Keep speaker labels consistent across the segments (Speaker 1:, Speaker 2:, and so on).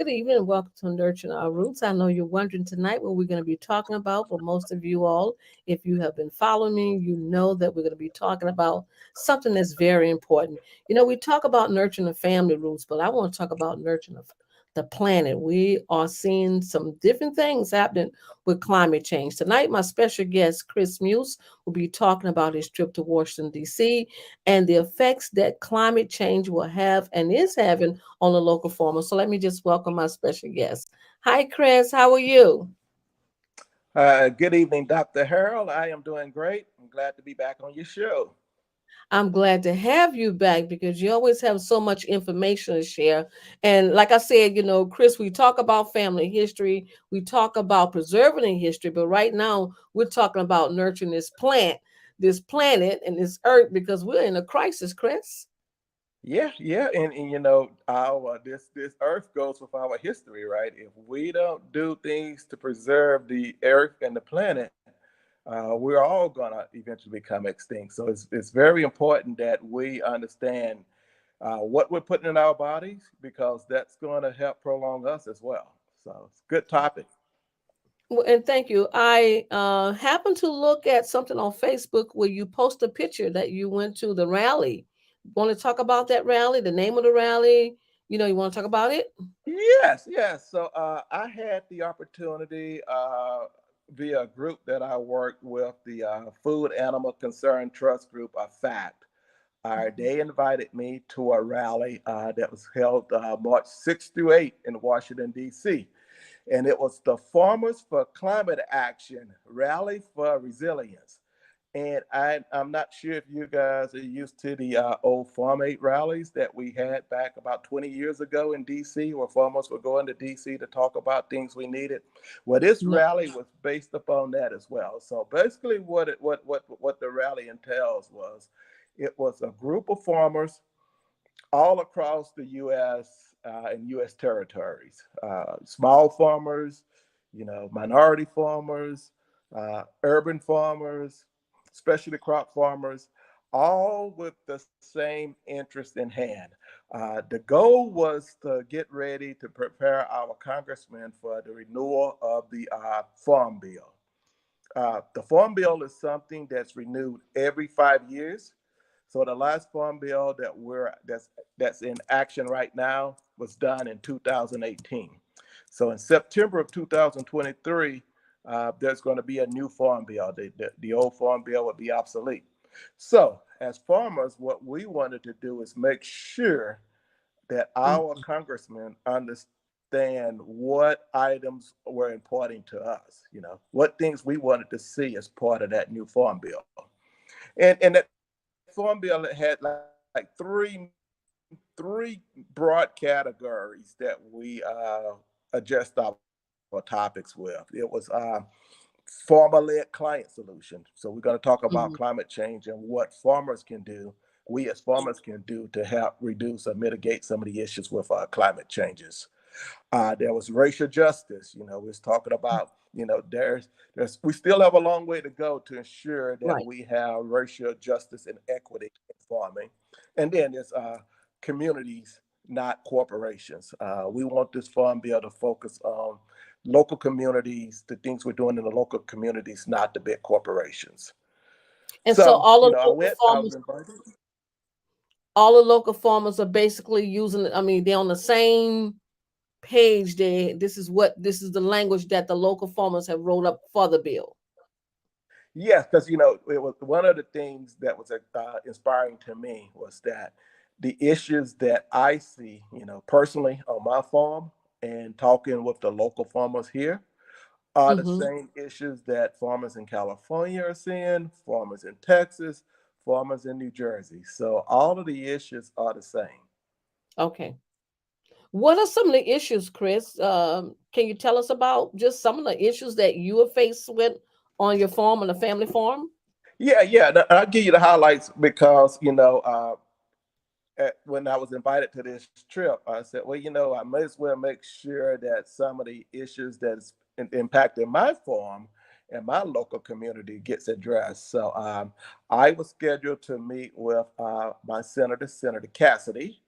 Speaker 1: Good evening and welcome to Nurturing Our Roots. I know you're wondering tonight what we're going to be talking about, but most of you all, if you have been following me, you know that we're going to be talking about something that's very important. We talk about nurturing the family roots, but I want to talk about nurturing the planet. We are seeing some different things happening with climate change. Tonight, my special guest, Chris Muse, will be talking about his trip to Washington, D.C., and the effects that climate change will have and is having on the local farmers. So let me just welcome my special guest. Hi, Chris. How are you?
Speaker 2: Good evening, Dr. Harold. I am doing great. I'm glad to be back on your show.
Speaker 1: I'm glad to have you back because you always have so much information to share. And like I said, Chris, we talk about family history, we talk about preserving history, but right now we're talking about nurturing this planet, and this earth because we're in a crisis, Chris.
Speaker 2: Yeah, and our this earth goes with our history, right? If we don't do things to preserve the earth and the planet, we're all gonna eventually become extinct. So it's very important that we understand what we're putting in our bodies because that's going to help prolong us as well. So it's a good topic.
Speaker 1: Well, and thank you. I happened to look at something on Facebook where you post a picture that you went to the rally. Want to talk about that rally, the name of the rally? You want to talk about it?
Speaker 2: Yes. So I had the opportunity via a group that I worked with, the Food Animal Concern Trust Group, FACT. They invited me to a rally that was held March 6th through 8th in Washington, D.C. And it was the Farmers for Climate Action Rally for Resilience. And I'm not sure if you guys are used to the old Farm Aid rallies that we had back about 20 years ago in DC, where farmers were going to DC to talk about things we needed. Well, this
Speaker 1: No.
Speaker 2: rally was based upon that as well. So basically, what the rally entails was, it was a group of farmers all across the U.S. And U.S. territories, small farmers, minority farmers, urban farmers, specialty crop farmers, all with the same interest in hand. The goal was to get ready to prepare our congressmen for the renewal of the Farm Bill. The Farm Bill is something that's renewed every 5 years. So the last Farm Bill that's in action right now was done in 2018. So in September of 2023, there's going to be a new Farm Bill. The old Farm Bill would be obsolete. So as farmers, what we wanted to do is make sure that our
Speaker 1: Mhm.
Speaker 2: congressmen understand what items were important to us, what things we wanted to see as part of that new farm bill. And that farm bill had like three broad categories that we adjust our topics with. It was farmer-led client solutions. So we're going to talk about climate
Speaker 1: Mhm.
Speaker 2: change and what farmers can do, we as farmers can do to help reduce or mitigate some of the issues with climate changes. There was racial justice. We was talking about, there's we still have a long way to go to ensure that
Speaker 1: Right.
Speaker 2: we have racial justice and equity in farming. And then there's communities, not corporations. We want this farm bill to focus on local communities, the things we're doing in the local communities, not the big corporations.
Speaker 1: And so
Speaker 2: So, I was invited.
Speaker 1: all the local farmers are basically using. I mean, they're on the same page. This is the language that the local farmers have rolled up for the bill.
Speaker 2: Yes, because it was one of the things that was inspiring to me was that the issues that I see, personally on my farm and talking with the local farmers here are the
Speaker 1: Hmm.
Speaker 2: same issues that farmers in California are seeing, farmers in Texas, farmers in New Jersey. So all of the issues are the same.
Speaker 1: Okay. What are some of the issues, Chris? Can you tell us about just some of the issues that you are faced with on your farm, on a family farm?
Speaker 2: Yeah. I'll give you the highlights because when I was invited to this trip, I said, well, I may as well make sure that some of the issues that's impacting my farm and my local community gets addressed. So I was scheduled to meet with my senator, Senator Cassidy.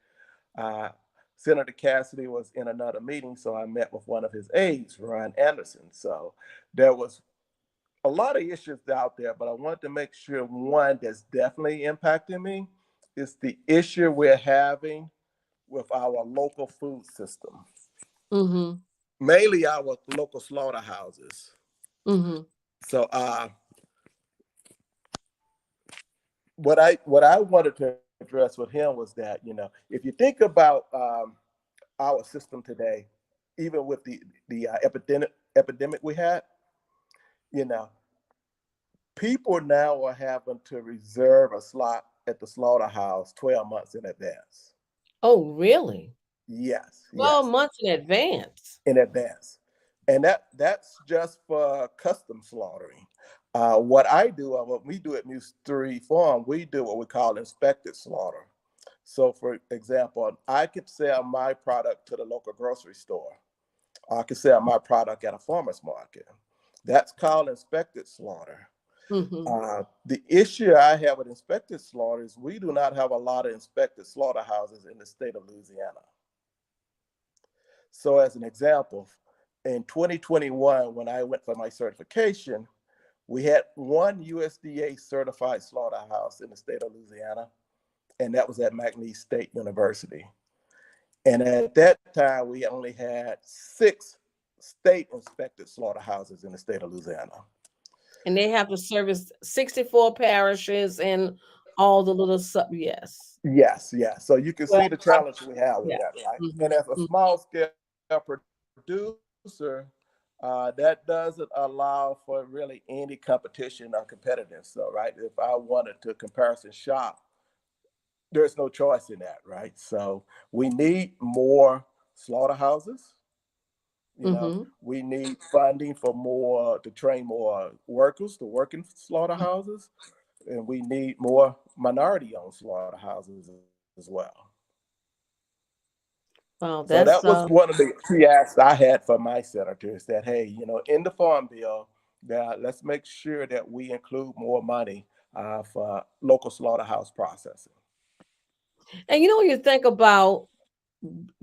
Speaker 2: Uh, Senator Cassidy was in another meeting, so I met with one of his aides, Ron Anderson. So there was a lot of issues out there, but I wanted to make sure one that's definitely impacting me is the issue we're having with our local food system,
Speaker 1: Mm-hmm.
Speaker 2: mainly our local slaughterhouses.
Speaker 1: Mm-hmm.
Speaker 2: So what I wanted to address with him was that, if you think about our system today, even with the epidemic we had, you know, people now are having to reserve a slot at the slaughterhouse 12 months in advance.
Speaker 1: Oh, really?
Speaker 2: Yes,
Speaker 1: 12
Speaker 2: yes,
Speaker 1: months in advance.
Speaker 2: in advance, and that's just for custom slaughtering. What we do at Muse 3 Farm, we do what we call inspected slaughter. So, for example, I could sell my product to the local grocery store. Or I could sell my product at a farmer's market. That's called inspected slaughter.
Speaker 1: Mm-hmm.
Speaker 2: The issue I have with inspected slaughter is we do not have a lot of inspected slaughterhouses in the state of Louisiana. So, as an example, in 2021, when I went for my certification, we had one USDA certified slaughterhouse in the state of Louisiana, and that was at McNeese State University. And at that time, we only had 6 state inspected slaughterhouses in the state of Louisiana.
Speaker 1: And they have to service 64 parishes and all the little sub. Yes.
Speaker 2: Yes, yes. So you can
Speaker 1: Well,
Speaker 2: see the challenge we have with
Speaker 1: yeah.
Speaker 2: that, right?
Speaker 1: Mm-hmm.
Speaker 2: And as a
Speaker 1: Mm-hmm.
Speaker 2: small scale producer, that doesn't allow for really any competition or competitiveness. So, right, if I wanted to comparison shop, there's no choice in that, right? So we need more slaughterhouses.
Speaker 1: Mm-hmm.
Speaker 2: We need funding for more to train more workers to work in slaughterhouses, and we need more minority-owned slaughterhouses as well.
Speaker 1: Wow,
Speaker 2: So that
Speaker 1: that's
Speaker 2: was one of the key asks I had for my senators that, hey, in the farm bill, that let's make sure that we include more money for local slaughterhouse processing.
Speaker 1: and when you think about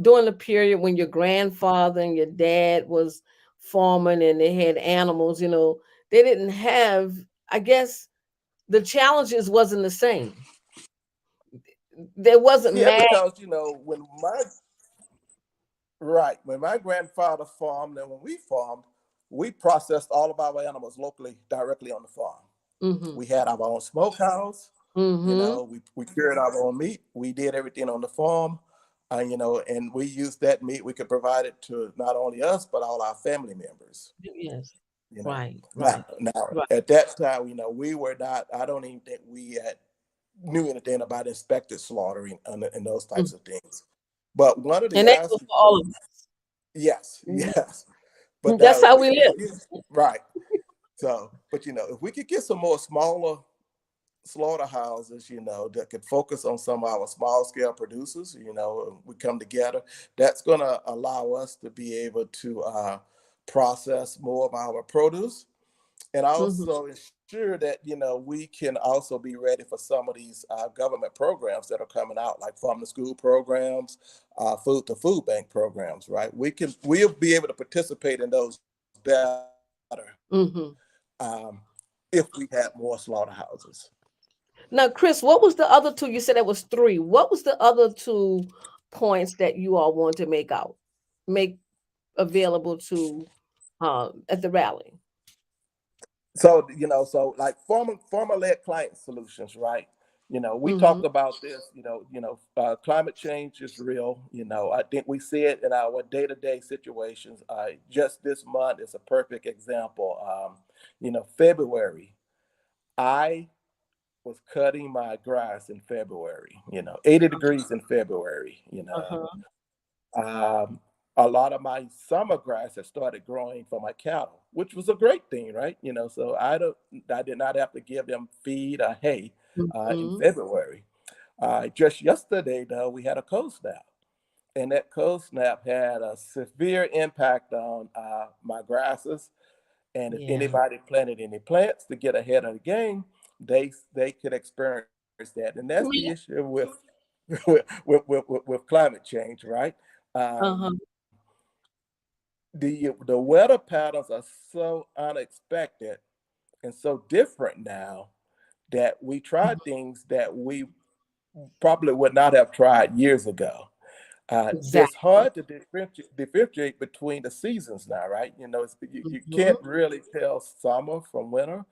Speaker 1: during the period when your grandfather and your dad was farming and they had animals, they didn't have, I guess the challenges wasn't the same. There wasn't
Speaker 2: Yeah,
Speaker 1: mad.
Speaker 2: because when my grandfather farmed and when we farmed, we processed all of our animals locally, directly on the farm.
Speaker 1: Mm-hmm.
Speaker 2: We had our own smokehouse.
Speaker 1: Mm-hmm.
Speaker 2: We cured our own meat. We did everything on the farm. And we used that meat. We could provide it to not only us but all our family members.
Speaker 1: Yes.
Speaker 2: You know,
Speaker 1: Right, right,
Speaker 2: now
Speaker 1: right.
Speaker 2: at that time, we were not. I don't even think we had knew anything about inspected slaughtering and those
Speaker 1: Mm.
Speaker 2: types of things. But one of the
Speaker 1: And that goes
Speaker 2: asks,
Speaker 1: for all of
Speaker 2: yes,
Speaker 1: us.
Speaker 2: yes. But
Speaker 1: Mhm. That's
Speaker 2: now, if
Speaker 1: how
Speaker 2: we
Speaker 1: we
Speaker 2: could
Speaker 1: live.
Speaker 2: get right, so, but if we could get some more smaller slaughterhouses, that could focus on some of our small scale producers, we come together, that's going to allow us to be able to process more of our produce and
Speaker 1: Hmm.
Speaker 2: also ensure that, we can also be ready for some of these government programs that are coming out, like farm to school programs, food to food bank programs, right? We'll be able to participate in those better
Speaker 1: Hmm.
Speaker 2: if we had more slaughterhouses.
Speaker 1: Now, Chris, what was the other two? You said it was three. What was the other two points that you all want to make available to at the rally?
Speaker 2: So, so like farmer led client solutions, right? We
Speaker 1: Hmm.
Speaker 2: talked about this. Climate change is real. I think we see it in our day to day situations. Just this month is a perfect example. February, I was cutting my grass in February. 80 degrees in February.
Speaker 1: Uh-huh.
Speaker 2: Um, a lot of my summer grass had started growing for my cattle, which was a great thing, right? So I did not have to give them feed or hay in
Speaker 1: Hmm.
Speaker 2: February. Just yesterday, though, we had a cold snap, and that cold snap had a severe impact on my grasses. And if
Speaker 1: Yeah.
Speaker 2: anybody planted any plants to get ahead of the game, they could experience that, and that's the issue with. Go ahead. with climate change, right?
Speaker 1: Uh-huh.
Speaker 2: The weather patterns are so unexpected and so different now that we try
Speaker 1: Mhm.
Speaker 2: things that we probably would not have tried years ago. It's
Speaker 1: Exactly.
Speaker 2: hard to differentiate between the seasons now, right? You
Speaker 1: Hmm.
Speaker 2: can't really tell summer from winter,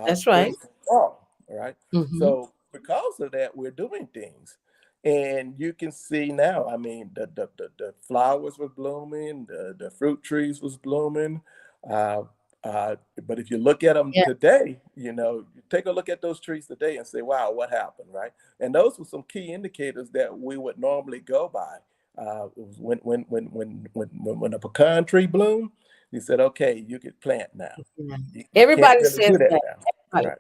Speaker 1: That's right.
Speaker 2: spring from fall, right?
Speaker 1: Hmm.
Speaker 2: So because of that, we're doing things. And you can see now, I mean, the flowers were blooming, the fruit trees was blooming. Uh, but if you look at them
Speaker 1: Yeah.
Speaker 2: today, you take a look at those trees today and say, wow, what happened, right? And those were some key indicators that we would normally go by. It was when a pecan tree bloomed, he said, "Okay, you could plant now.
Speaker 1: Yeah.
Speaker 2: You can't
Speaker 1: Everybody
Speaker 2: really
Speaker 1: says
Speaker 2: do that
Speaker 1: that.
Speaker 2: now,
Speaker 1: Right.
Speaker 2: right?"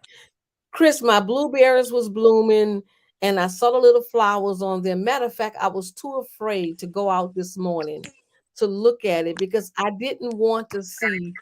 Speaker 1: Chris, my blueberries was blooming and I saw the little flowers on them. Matter of fact, I was too afraid to go out this morning to look at it because I didn't want to see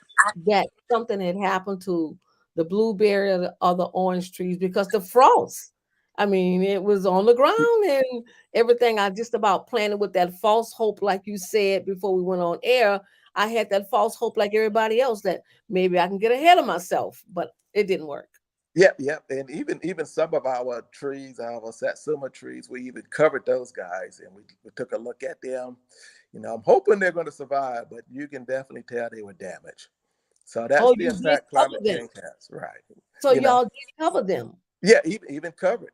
Speaker 1: that something had happened to the blueberry or the orange trees because the frost. I mean, it was on the ground and everything. I just about planted with that false hope, like you said before we went on air. I had that false hope, like everybody else, that maybe I can get ahead of myself, but it didn't work.
Speaker 2: Yep, yep. And even some of our trees, our satsuma trees, we even covered those guys, and we took a look at them. I'm hoping they're going to survive, but you can definitely tell they were damaged. So that's
Speaker 1: Oh,
Speaker 2: the
Speaker 1: you did
Speaker 2: impact
Speaker 1: cover
Speaker 2: climate
Speaker 1: them.
Speaker 2: change has, right?
Speaker 1: So
Speaker 2: You know,
Speaker 1: y'all did cover them.
Speaker 2: yeah, even covered.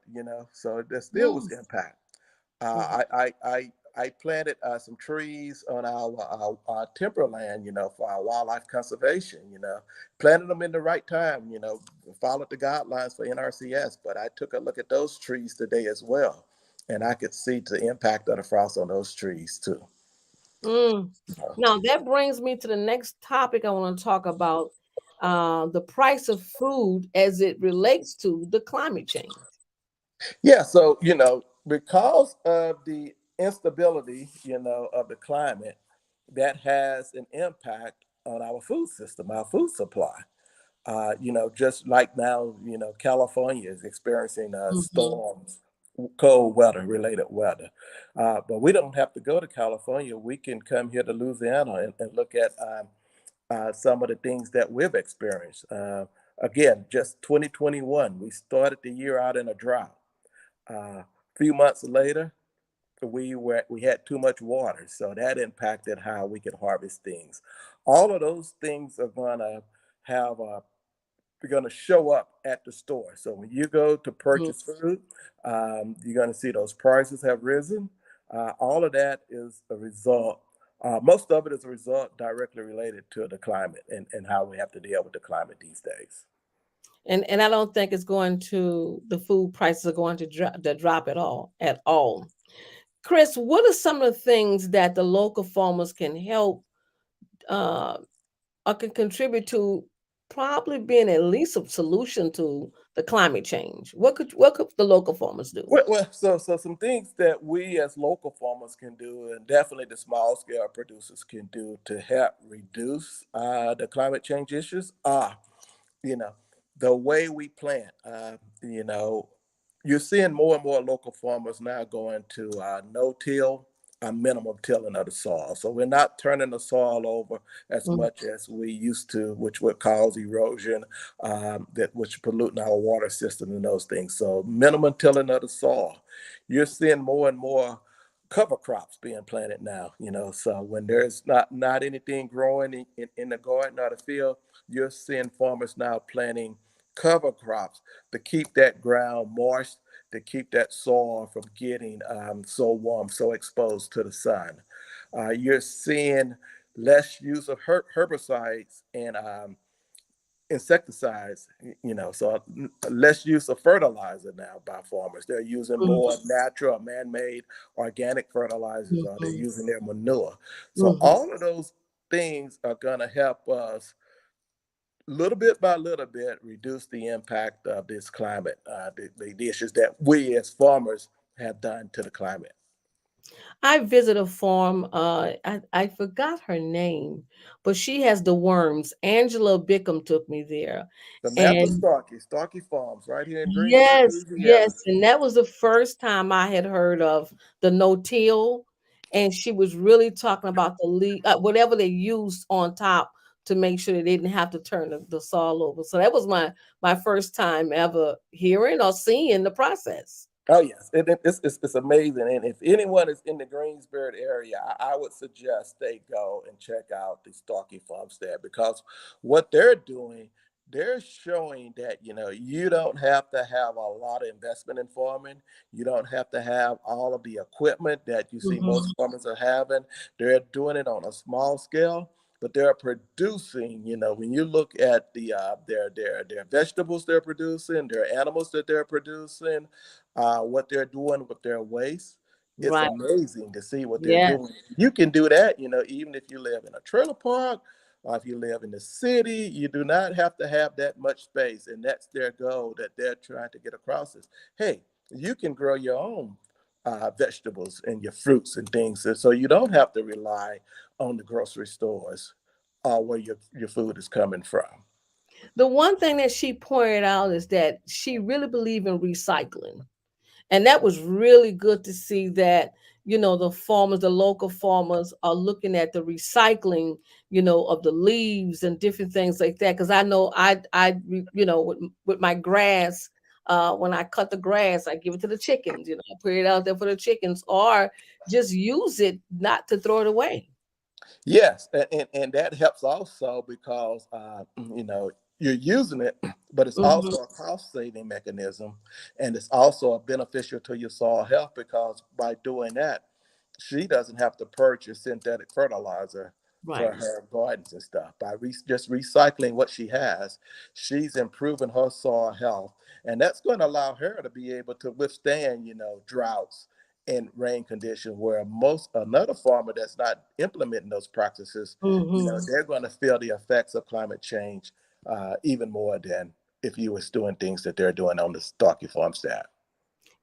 Speaker 2: So there still was
Speaker 1: Mm.
Speaker 2: impact.
Speaker 1: Mhm.
Speaker 2: I planted some trees on our timberland, for our wildlife conservation. Planted them in the right time. Followed the guidelines for NRCS. But I took a look at those trees today as well, and I could see the impact of the frost on those trees too.
Speaker 1: Mm. Now that brings me to the next topic I want to talk about, the price of food as it relates to the climate change.
Speaker 2: Yeah, so because of the instability, of the climate, that has an impact on our food system, our food supply. Just like now, California is experiencing
Speaker 1: Mhm.
Speaker 2: storms, cold weather related weather. But we don't have to go to California. We can come here to Louisiana and look at some of the things that we've experienced. Again, just 2021, we started the year out in a drought. A few months later, we had too much water, so that impacted how we could harvest things. All of those things are gonna have a they're going to show up at the store. So when you go to
Speaker 1: Mhm.
Speaker 2: purchase food, you're going to see those prices have risen. All of that is a result. Most of it is a result directly related to the climate and how we have to deal with the climate these days.
Speaker 1: And I don't think it's going to the food prices are going to drop at all. Chris, what are some of the things that the local farmers can help uh, or can contribute to probably being at least a solution to the climate change? What could the local farmers do?
Speaker 2: So some things that we as local farmers can do, and definitely the small scale producers can do to help reduce the climate change issues are you know, the way we plant. You're seeing more and more local farmers now going to no-till, minimum tilling of the soil. So we're not turning the soil over as
Speaker 1: Mm.
Speaker 2: much as we used to, which would cause erosion, that which polluting our water system and those things. So minimum tilling of the soil. You're seeing more and more cover crops being planted now. So when there's not anything growing in the garden or the field, you're seeing farmers now planting cover crops to keep that ground moist, to keep that soil from getting so warm, so exposed to the sun. You're seeing less use of herbicides and insecticides, so less use of fertilizer now by farmers. They're using more natural, man-made, organic fertilizers, or they're
Speaker 1: Mhm.
Speaker 2: using their manure. So
Speaker 1: Mhm.
Speaker 2: all of those things are going to help us little bit by little bit reduce the impact of this climate, the issues that we as farmers have done to the climate.
Speaker 1: I visit a farm. I forgot her name, but she has the worms. Angela Bickham took me there,
Speaker 2: Samantha
Speaker 1: and
Speaker 2: Starkey, Starkey Farms, right here in Greensburg,
Speaker 1: yes,
Speaker 2: Louisiana.
Speaker 1: yes, and that was the first time I had heard of the no-till, and she was really talking about the whatever they used on top to make sure they didn't have to turn the soil over. So that was my first time ever hearing or seeing the process.
Speaker 2: Oh yes, it's amazing. And if anyone is in the Greensboro area, I would suggest they go and check out the Starkey Farmstead, because what they're doing, they're showing that you don't have to have a lot of investment in farming. You don't have to have all of the equipment that you see most
Speaker 1: Hmm.
Speaker 2: farmers are having. They're doing it on a small scale, but they're producing. When you look at their vegetables they're producing, their animals that they're producing, what they're doing with their waste. It's
Speaker 1: Right.
Speaker 2: amazing to see what they're
Speaker 1: Yes.
Speaker 2: doing. You can do that, even if you live in a trailer park or if you live in the city. You do not have to have that much space, and that's their goal that they're trying to get across. Is hey, you can grow your own vegetables and your fruits and things, so you don't have to rely on the grocery stores where your food is coming from.
Speaker 1: The one thing that she pointed out is that she really believed in recycling. And that was really good to see that, the farmers, the local farmers are looking at the recycling, of the leaves and different things like that. Because I know with my grass, when I cut the grass, I give it to the chickens. I put it out there for the chickens, or just use it, not to throw it away.
Speaker 2: Yes, and that helps also because you're using it, but it's
Speaker 1: Hmm.
Speaker 2: also a cost saving mechanism, and it's also a beneficial to your soil health, because by doing that, she doesn't have to purchase synthetic fertilizer for
Speaker 1: Right.
Speaker 2: her gardens and stuff. By just recycling what she has, she's improving her soil health, and that's going to allow her to be able to withstand droughts in rain conditions, where most another farmer that's not implementing those practices,
Speaker 1: Hmm.
Speaker 2: they're going to feel the effects of climate change even more than if you was doing things that they're doing on the Starkey farmstead.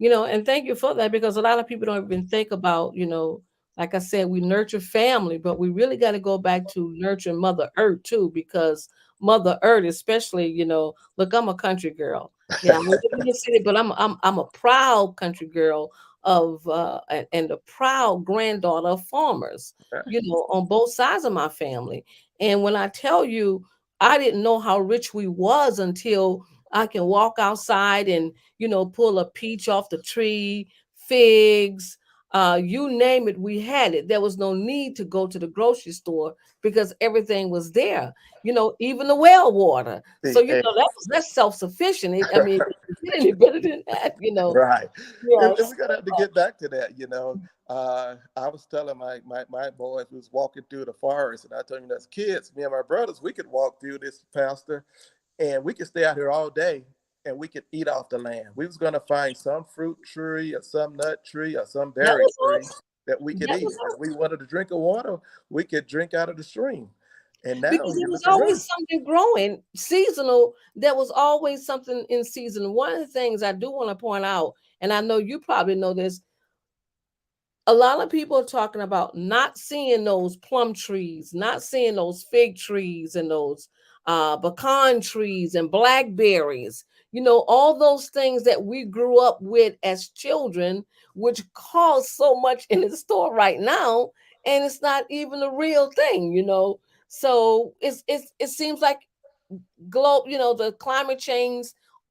Speaker 1: And thank you for that, because a lot of people don't even think about, like I said, we nurture family, but we really got to go back to nurturing Mother Earth too, because Mother Earth, especially, look, I'm a country girl. Yeah, I live in the city, but I'm a proud country girl and a proud granddaughter of farmers, on both sides of my family. And when I tell you, I didn't know how rich we was until I can walk outside and pull a peach off the tree, figs, you name it, we had it. There was no need to go to the grocery store because everything was there. Even the well water. So
Speaker 2: See,
Speaker 1: that's self sufficient. I mean, it get any better than that.
Speaker 2: right. And
Speaker 1: Yes.
Speaker 2: we're gonna have to get back to that. I was telling my boys who was walking through the forest, and I told them as kids, me and my brothers, we could walk through this pasture, and we could stay out here all day, and we could eat off the land. We was gonna find some fruit tree or some nut tree or some
Speaker 1: That
Speaker 2: berry
Speaker 1: was
Speaker 2: tree
Speaker 1: us.
Speaker 2: that we could
Speaker 1: That
Speaker 2: eat.
Speaker 1: was
Speaker 2: And if
Speaker 1: us.
Speaker 2: we wanted to drink of water, we could drink out of the stream. And now
Speaker 1: Because
Speaker 2: you
Speaker 1: there was
Speaker 2: look at
Speaker 1: always
Speaker 2: her.
Speaker 1: something growing seasonal. There was always something in season. One of the things I do want to point out, and I know you probably know this, a lot of people are talking about not seeing those plum trees, not seeing those fig trees and those pecan trees and blackberries. All those things that we grew up with as children, which cost so much in the store right now, and it's not even a real thing. So it seems like the climate change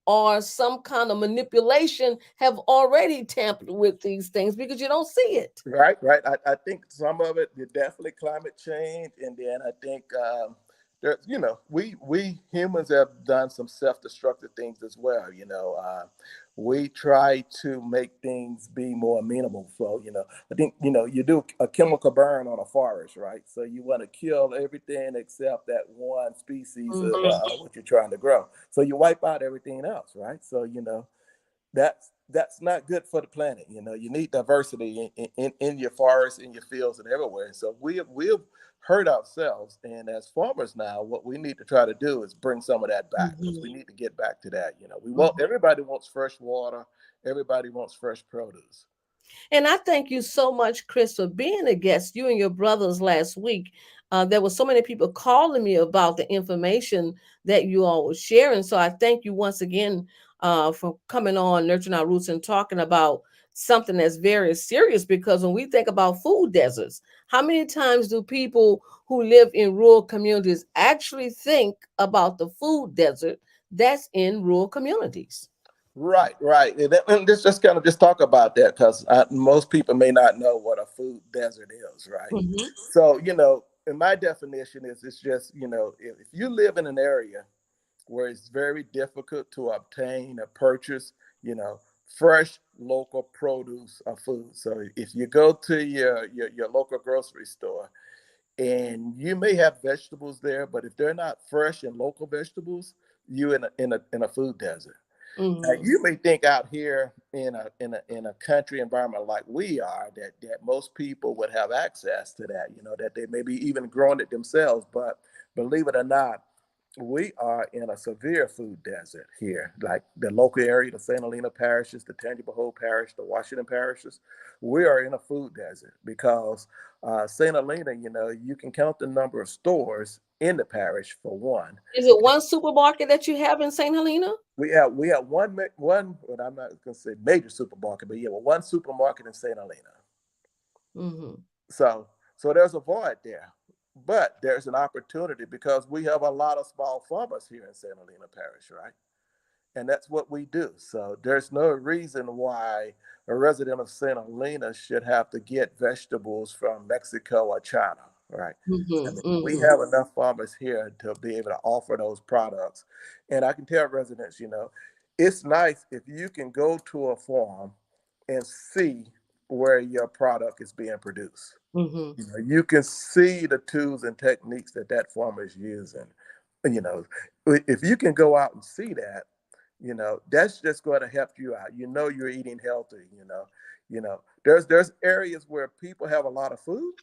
Speaker 1: or some kind of manipulation have already tampered with these things because you don't see it.
Speaker 2: Right, right. I think some of it is definitely climate change, and then I think we humans have done some self-destructive things as well. We try to make things be more amenable. So I think you do a chemical burn on a forest, right? So you want to kill everything except that one species of
Speaker 1: Mhm.
Speaker 2: what you're trying to grow. So you wipe out everything else, right? So that's not good for the planet. You need diversity in your forests, in your fields, and everywhere. And so we've hurt ourselves. And as farmers now, what we need to try to do is bring some of that back, because we
Speaker 1: Mhm.
Speaker 2: need to get back to that. We want
Speaker 1: Mhm.
Speaker 2: everybody wants fresh water, everybody wants fresh produce.
Speaker 1: And I thank you so much, Chris, for being a guest. You and your brothers last week. There were so many people calling me about the information that you all were sharing. So I thank you once again for coming on Nurturing Our Roots and talking about something that's very serious. Because when we think about food deserts, how many times do people who live in rural communities actually think about the food desert that's in rural communities?
Speaker 2: Right, right. And let's just kind of just talk about that because most people may not know what a food desert is, right?
Speaker 1: Hmm.
Speaker 2: So, in my definition is it's just, if you live in an area where it's very difficult to obtain or purchase, you know, fresh local produce or food. So if you go to your local grocery store and you may have vegetables there, but if they're not fresh and local vegetables, you in a food desert.
Speaker 1: Hmm.
Speaker 2: You may think out here in a country environment like we are that most people would have access to that, that they maybe even growing it themselves. But believe it or not, we are in a severe food desert here. Like the local area, the St. Helena parishes, the Tangible Hope parish, the Washington parishes, we are in a food desert because St. Helena, you can count the number of stores in the parish for one.
Speaker 1: Is it one supermarket that you have in St. Helena?
Speaker 2: We have one. Well, I'm not going to say major supermarket, but yeah, well, one supermarket in Saint Helena.
Speaker 1: Hmm.
Speaker 2: So there's a void there, but there's an opportunity because we have a lot of small farmers here in Saint Helena Parish, right? And that's what we do. So there's no reason why a resident of St. Helena should have to get vegetables from Mexico or China, right? I
Speaker 1: Hmm.
Speaker 2: mean, we
Speaker 1: Hmm.
Speaker 2: have enough farmers here to be able to offer those products. And I can tell residents, it's nice if you can go to a farm and see where your product is being produced.
Speaker 1: Hmm.
Speaker 2: You can see the tools and techniques that farmer is using. You know, if you can go out and see that, that's just going to help you out. You're eating healthy. There's areas where people have a lot of food,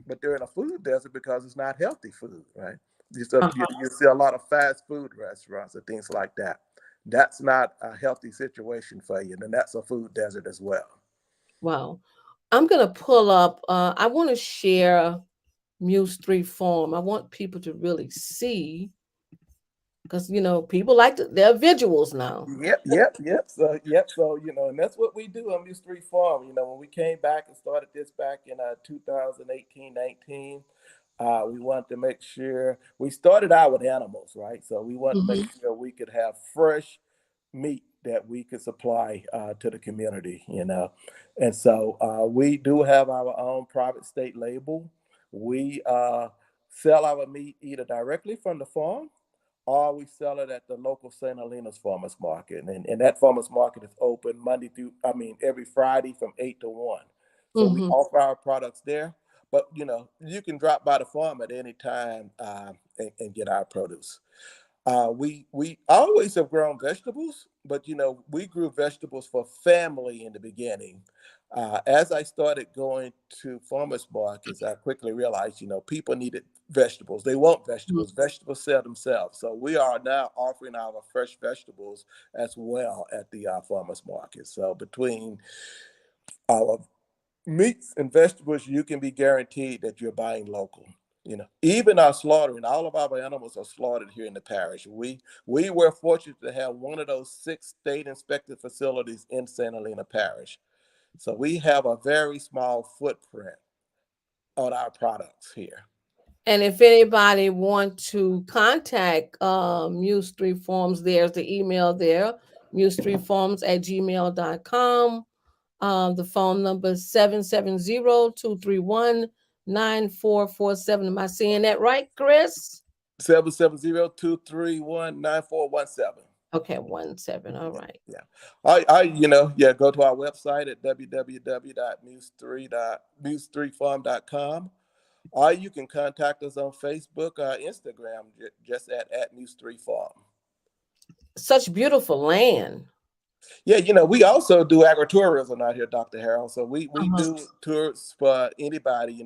Speaker 2: but they're in a food desert because it's not healthy food, right? You see a lot of fast food restaurants and things like that. That's not a healthy situation for you, and that's a food desert as well.
Speaker 1: Wow. I'm going to pull up, I want to share Muse 3 form. I want people to really see because, people like to, they're visuals now.
Speaker 2: Yep. So and that's what we do on Muse Street Farm. When we came back and started this back in 2018, 19, we wanted to make sure we started out with animals, right? So we wanted to make
Speaker 1: Hmm.
Speaker 2: sure we could have fresh meat that we could supply to the community, And so we do have our own private state label. We sell our meat either directly from the farm or we sell it at the local St. Helena's Farmers Market. And that farmers market is open every Friday from 8 to 1. So we
Speaker 1: Hmm.
Speaker 2: offer our products there. But, you can drop by the farm at any time and get our produce. We always have grown vegetables, but we grew vegetables for family in the beginning. As I started going to farmers markets, I quickly realized people needed vegetables. They want vegetables. Vegetables sell themselves. So we are now offering our fresh vegetables as well at the farmers market. So between our meats and vegetables, you can be guaranteed that you're buying local. Even our slaughtering, all of our animals are slaughtered here in the parish. We were fortunate to have one of those 6 state inspected facilities in St. Helena Parish. So we have a very small footprint on our products here.
Speaker 1: And if anybody want to contact Muse 3 Forms, there's the email there, muse3forms at gmail.com. The phone number is 770-231-9447. Am I saying that right, Chris?
Speaker 2: 770-231-9417.
Speaker 1: Okay, 17. All
Speaker 2: Yeah,
Speaker 1: right.
Speaker 2: yeah. Go to our website at www.muse3farm.com. Or you can contact us on Facebook or Instagram just at Muse3Farm.
Speaker 1: Such beautiful land.
Speaker 2: Yeah, we also do agritourism out here, Dr. Harold. So we
Speaker 1: Uh-huh.
Speaker 2: do tours for anybody,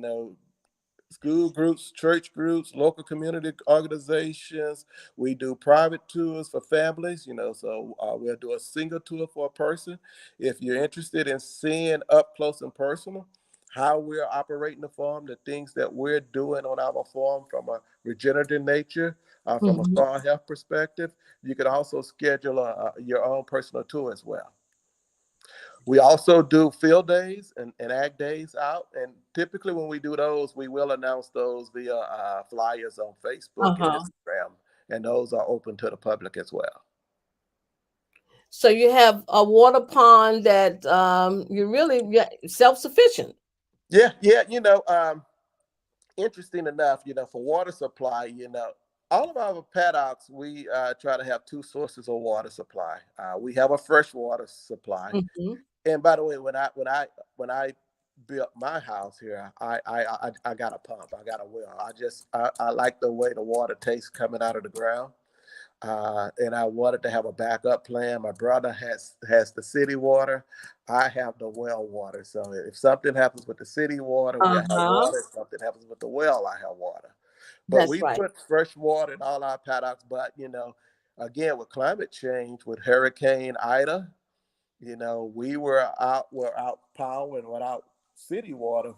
Speaker 2: school groups, church groups, local community organizations. We do private tours for families, so we'll do a single tour for a person. If you're interested in seeing up close and personal how we're operating the farm, the things that we're doing on our farm from a regenerative nature, from a
Speaker 1: Hmm.
Speaker 2: soil health perspective, you can also schedule your own personal tour as well. We also do field days and ag days out. And typically, when we do those, we will announce those via flyers on Facebook and
Speaker 1: Uh-huh.
Speaker 2: Instagram. And those are open to the public as well.
Speaker 1: So you have a water pond that you're self-sufficient.
Speaker 2: Yeah, yeah. Interesting enough, for water supply, all of our paddocks, we try to have two sources of water supply. We have a fresh water supply.
Speaker 1: Hmm.
Speaker 2: And by the way, when I built my house here, I got a pump. I got a well. I like the way the water tastes coming out of the ground. And I wanted to have a backup plan. My brother has the city water. I have the well water. So if something happens with the city water, we'll have
Speaker 1: Uh-huh.
Speaker 2: water. If something happens with the well, I have water. But
Speaker 1: That's
Speaker 2: we
Speaker 1: right.
Speaker 2: put fresh water in all our paddocks. But again, with climate change, with Hurricane Ida, we're out powering without city water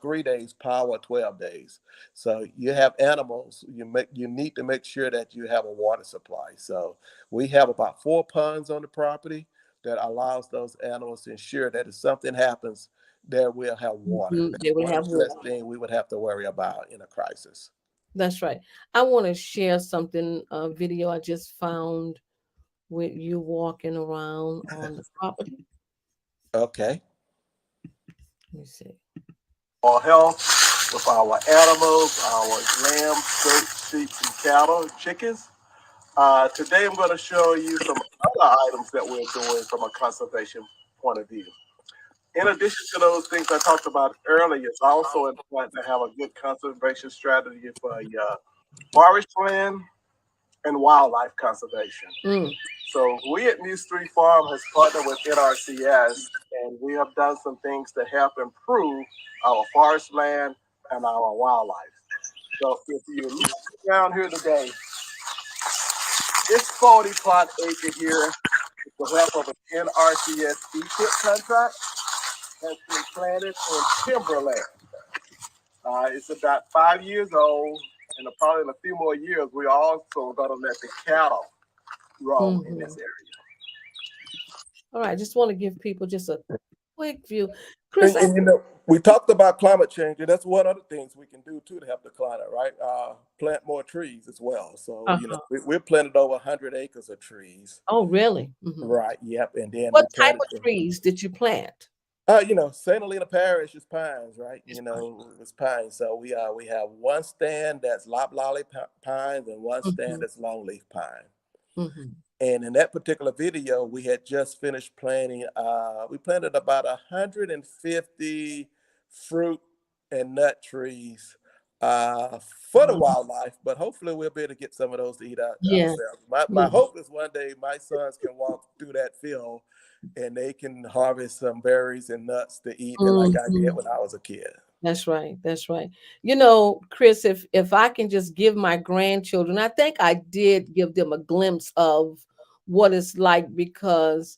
Speaker 2: 3 days, power 12 days. So you have animals, you need to make sure that you have a water supply. So we have about 4 ponds on the property that allows those animals to ensure that if something happens, there will have water.
Speaker 1: Mhm.
Speaker 2: That's
Speaker 1: They would
Speaker 2: one
Speaker 1: have
Speaker 2: less
Speaker 1: water.
Speaker 2: thing we would have to worry about in a crisis.
Speaker 1: That's right. I want to share something, a video I just found with you walking around on the property.
Speaker 2: Okay.
Speaker 1: Let me see.
Speaker 2: Our health with our animals, our lambs, goats, sheep, and cattle, chickens. Today I'm going to show you some other items that we're doing from a conservation point of view. In addition to those things I talked about earlier, it's also important to have a good conservation strategy for your forest land and wildlife conservation.
Speaker 1: Mm,
Speaker 2: So we at Muse 3 Farm has partnered with NRCS, and we have done some things to help improve our forest land and our wildlife. So if you look down here today, this 40 plot acre here, with the help of an NRCS E-tip contract, has been planted in timberland. It's about 5 years old, and probably in a few more years, we're also going to let the cattle roam in
Speaker 1: hmm.
Speaker 2: this area.
Speaker 1: All right. Just want to give people just a quick view. Chris,
Speaker 2: And, and we talked about climate change, and that's one of the things we can do too to help the climate, right? Plant more trees as well. So,
Speaker 1: uh-huh.
Speaker 2: we're planted over 100 acres of trees.
Speaker 1: Oh, really? Hmm.
Speaker 2: Right. Yep. And then
Speaker 1: What
Speaker 2: we
Speaker 1: type
Speaker 2: planted
Speaker 1: of trees did you plant?
Speaker 2: St. Helena Parish is pines, right?
Speaker 1: It's fine.
Speaker 2: It's pines. So we have one stand that's loblolly pines and one stand
Speaker 1: Hmm.
Speaker 2: that's longleaf pine.
Speaker 1: Hmm.
Speaker 2: And in that particular video, we had just finished planting. We planted about 150 fruit and nut trees for the wildlife, but hopefully we'll be able to get some of those to eat out
Speaker 1: Yeah.
Speaker 2: ourselves. My
Speaker 1: Yeah.
Speaker 2: hope is one day my sons can walk through that field and they can harvest some berries and nuts to eat like I did
Speaker 1: Hmm.
Speaker 2: when I was a kid.
Speaker 1: That's right. That's right. Chris, if I can just give my grandchildren, I think I did give them a glimpse of what it's like because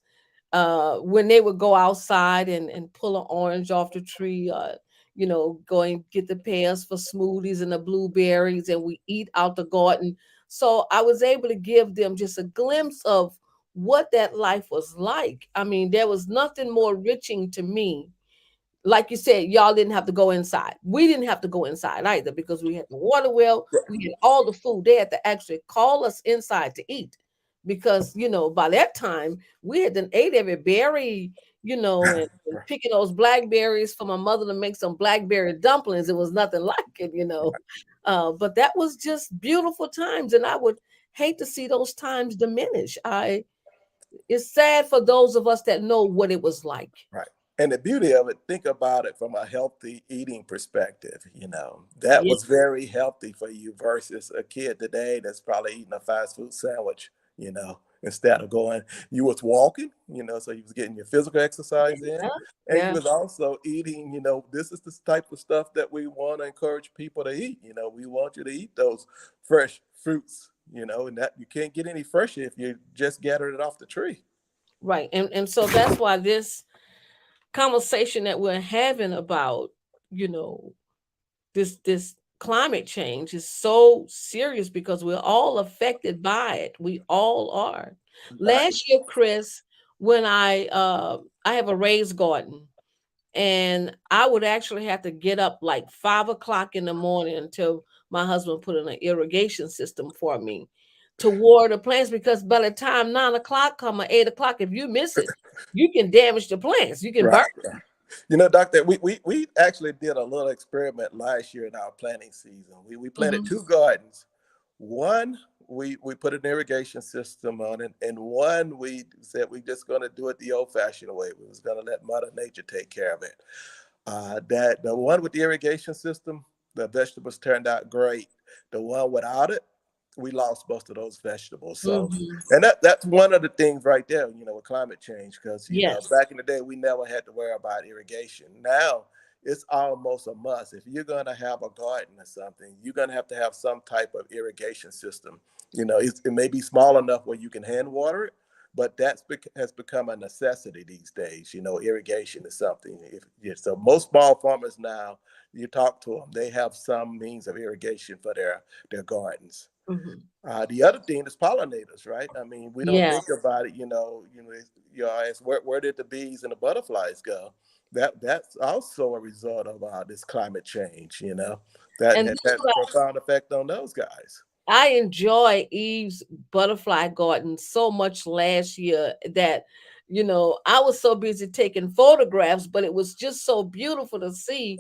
Speaker 1: when they would go outside and pull an orange off the tree, go and get the pears for smoothies and the blueberries, and we eat out the garden. So I was able to give them just a glimpse of what that life was like. I mean, there was nothing more enriching to me, like you said, y'all didn't have to go inside. We didn't have to go inside either because we had the water well, we had all the food. They had to actually call us inside to eat because, by that time we had done ate every berry, and picking those blackberries for my mother to make some blackberry dumplings. It was nothing like it. But that was just beautiful times, and I would hate to see those times diminish. It's sad for those of us that know what it was like.
Speaker 2: Right. And the beauty of it, think about it from a healthy eating perspective. That
Speaker 1: Yeah.
Speaker 2: was very healthy for you versus a kid today that's probably eating a fast food sandwich. instead of going. You was walking, so you was getting your physical exercise in,
Speaker 1: Yeah.
Speaker 2: and you
Speaker 1: Yeah.
Speaker 2: was also eating. This is the type of stuff that we want to encourage people to eat. We want you to eat those fresh fruits. And that you can't get any fresher if you just gathered it off the tree.
Speaker 1: Right. And so that's why this conversation that we're having about, you know, this climate change is so serious because we're all affected by it. We all are.
Speaker 2: Right.
Speaker 1: Last year, Chris, when I have a raised garden, and I would actually have to get up like 5 o'clock in the morning until my husband put in an irrigation system for me to water the plants, because by the time 9 o'clock come or 8 o'clock, if you miss it, you can damage the plants. You can burn.
Speaker 2: Right. Doctor, we actually did a little experiment last year in our planting season. We planted
Speaker 1: Mhm.
Speaker 2: two gardens. One, we put an irrigation system on it, and one we said we just going to do it the old-fashioned way. We was going to let Mother Nature take care of it. That the one with the irrigation system, the vegetables turned out great. The one without it, we lost most of those vegetables. So,
Speaker 1: Mhm.
Speaker 2: and that's one of the things right there, with climate change, because
Speaker 1: Yes.
Speaker 2: back in the day we never had to worry about irrigation. Now it's almost a must. If you're gonna have a garden or something, you're gonna have to have some type of irrigation system. It may be small enough where you can hand water it, but has become a necessity these days. Irrigation is something. So most small farmers now, you talk to them, they have some means of irrigation for their gardens.
Speaker 1: Mhm.
Speaker 2: The other thing is pollinators, right? I mean, we don't think
Speaker 1: Yes.
Speaker 2: about it. You ask where did the bees and the butterflies go? That's also a result of this climate change. That
Speaker 1: And
Speaker 2: has
Speaker 1: this is
Speaker 2: had a profound effect on those guys.
Speaker 1: I enjoy Eve's butterfly garden so much last year that, I was so busy taking photographs, but it was just so beautiful to see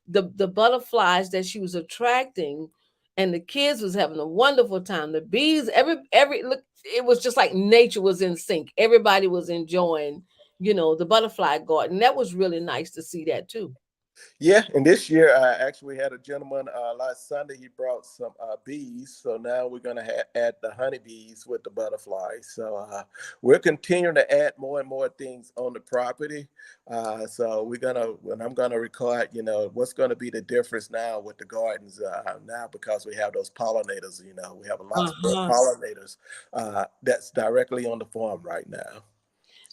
Speaker 1: the butterflies that she was attracting, and the kids was having a wonderful time. The bees, every look, it was just like nature was in sync. Everybody was enjoying, the butterfly garden. That was really nice to see that too.
Speaker 2: Yeah, and this year I actually had a gentleman last Sunday. He brought some bees, so now we're going to add the honeybees with the butterflies. So we're continuing to add more and more things on the property. So and I'm gonna record, what's going to be the difference now with the gardens now, because we have those pollinators. We have lots more
Speaker 1: Uh-huh.
Speaker 2: pollinators that's directly on the farm right now.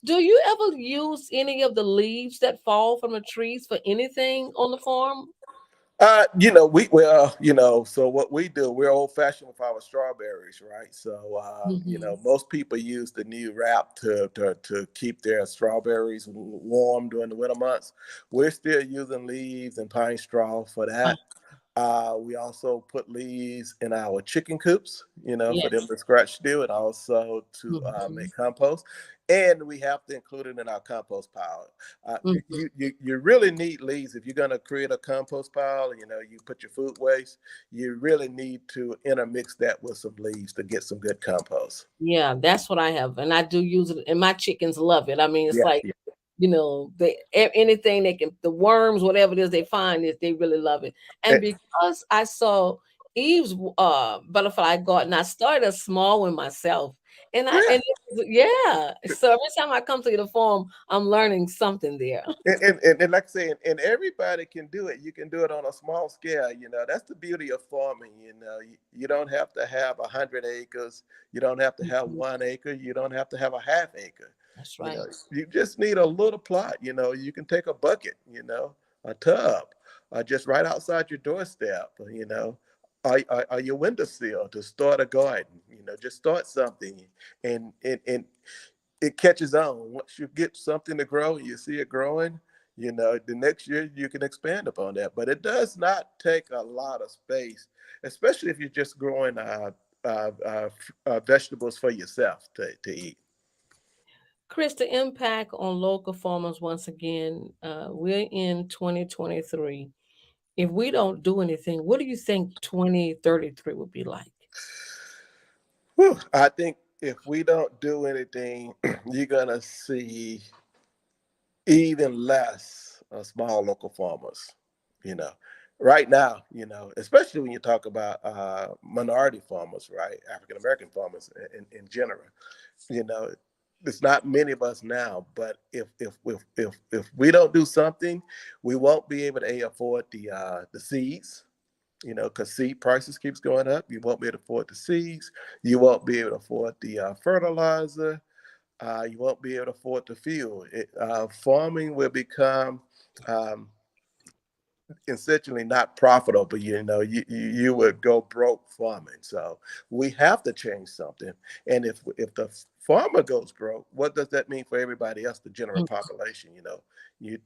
Speaker 1: Do you ever use any of the leaves that fall from the trees for anything on the farm?
Speaker 2: So what we do, we're old fashioned with our strawberries, right? So,
Speaker 1: Mhm.
Speaker 2: most people use the new wrap to keep their strawberries warm during the winter months. We're still using leaves and pine straw for
Speaker 1: Uh,
Speaker 2: that. We also put leaves in our chicken coops, for them
Speaker 1: yes.
Speaker 2: to scratch stew, and also to
Speaker 1: Mhm.
Speaker 2: make compost. And we have to include it in our compost pile.
Speaker 1: Mhm.
Speaker 2: You really need leaves if you're going to create a compost pile. You put your food waste. You really need to intermix that with some leaves to get some good compost.
Speaker 1: Yeah, that's what I have, and I do use it, and my chickens love it. I mean, it's
Speaker 2: Yeah,
Speaker 1: like,
Speaker 2: yeah,
Speaker 1: anything they can, the worms, whatever it is they find, is they really love it. And
Speaker 2: Eh,
Speaker 1: because I saw Eve's butterfly garden, I started a small one myself,
Speaker 2: yeah.
Speaker 1: yeah. So every time I come to the farm, I'm learning something there.
Speaker 2: And like I say, and everybody can do it. You can do it on a small scale. That's the beauty of farming. You don't have to have 100 acres. You don't have to have
Speaker 1: Mhm.
Speaker 2: 1 acre. You don't have to have a half acre.
Speaker 1: That's right.
Speaker 2: You just need a little plot. You can take a bucket, a tub, just right outside your doorstep, or your windowsill to start a garden. Just start something, and it catches on. Once you get something to grow, you see it growing, the next year you can expand upon that. But it does not take a lot of space, especially if you're just growing vegetables for yourself to eat.
Speaker 1: Chris, the impact on local farmers, once again, we're in 2023. If we don't do anything, what do you think 2033 would be like?
Speaker 2: Whew, I think if we don't do anything, you're going to see even less small local farmers, you know. right now, especially when you talk about minority farmers, right? African American farmers in general, you know, there's not many of us now, but if we don't do something, we won't be able to afford the seeds, because seed prices keeps going up. You won't be able to afford the seeds. You won't be able to afford the fertilizer. You won't be able to afford the fuel. Farming will become um, essentially not profitable. You would go broke farming. So we have to change something. And if the farmer goes broke, what does that mean for everybody else, the general
Speaker 1: Mm.
Speaker 2: population?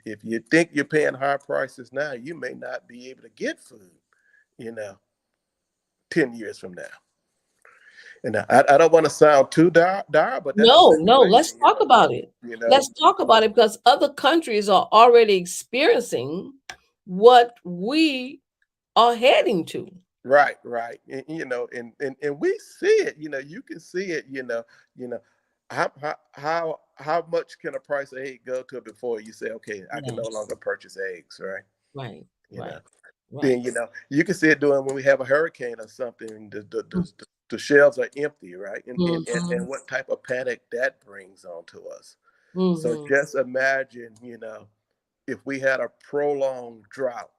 Speaker 2: If you think you're paying high prices now, you may not be able to get food, you know, 10 years from now. And I don't want to sound too dire, but that's the
Speaker 1: No, no, let's
Speaker 2: situation,
Speaker 1: talk about it.
Speaker 2: you
Speaker 1: Let's
Speaker 2: know.
Speaker 1: talk about it because other countries are already experiencing what we are heading to.
Speaker 2: Right, right. And we see it, you can see it, you know, how much can a price of egg go to before you say, okay, I can no
Speaker 1: Yes.
Speaker 2: longer purchase eggs, right?
Speaker 1: Right,
Speaker 2: You know,
Speaker 1: right, right.
Speaker 2: then you can see it doing when we have a hurricane or something, the shelves are empty, right? And
Speaker 1: Mm-hmm.
Speaker 2: what type of panic that brings onto us. So
Speaker 1: Mm-hmm.
Speaker 2: just imagine, if we had a prolonged drought,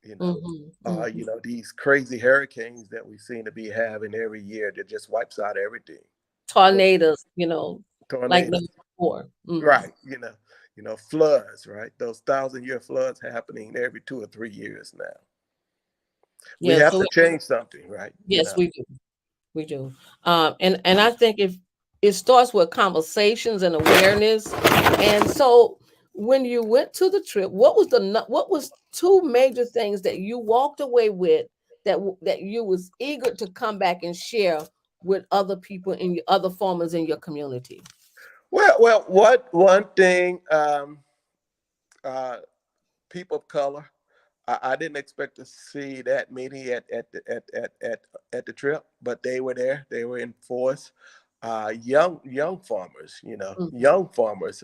Speaker 1: Mm-hmm. Mm-hmm.
Speaker 2: these crazy hurricanes that we seem to be having every year that just wipes out everything. What
Speaker 1: Tornadoes, like never
Speaker 2: tornadoes,
Speaker 1: before. Mm-hmm.
Speaker 2: right? Floods, right? Those 1,000-year floods happening every 2 or 3 years now. We
Speaker 1: Yeah,
Speaker 2: have
Speaker 1: so
Speaker 2: to change something, right?
Speaker 1: yes, we do. We do. And I think if it starts with conversations and awareness. And so when you went to the trip, what was two major things that you walked away with that you was eager to come back and share with other people in your other farmers in your community?
Speaker 2: Well, what one thing, uh, people of color. I didn't expect to see that many at the trip, but they were there. They were in force. Young farmers,
Speaker 1: Mm-hmm.
Speaker 2: young farmers.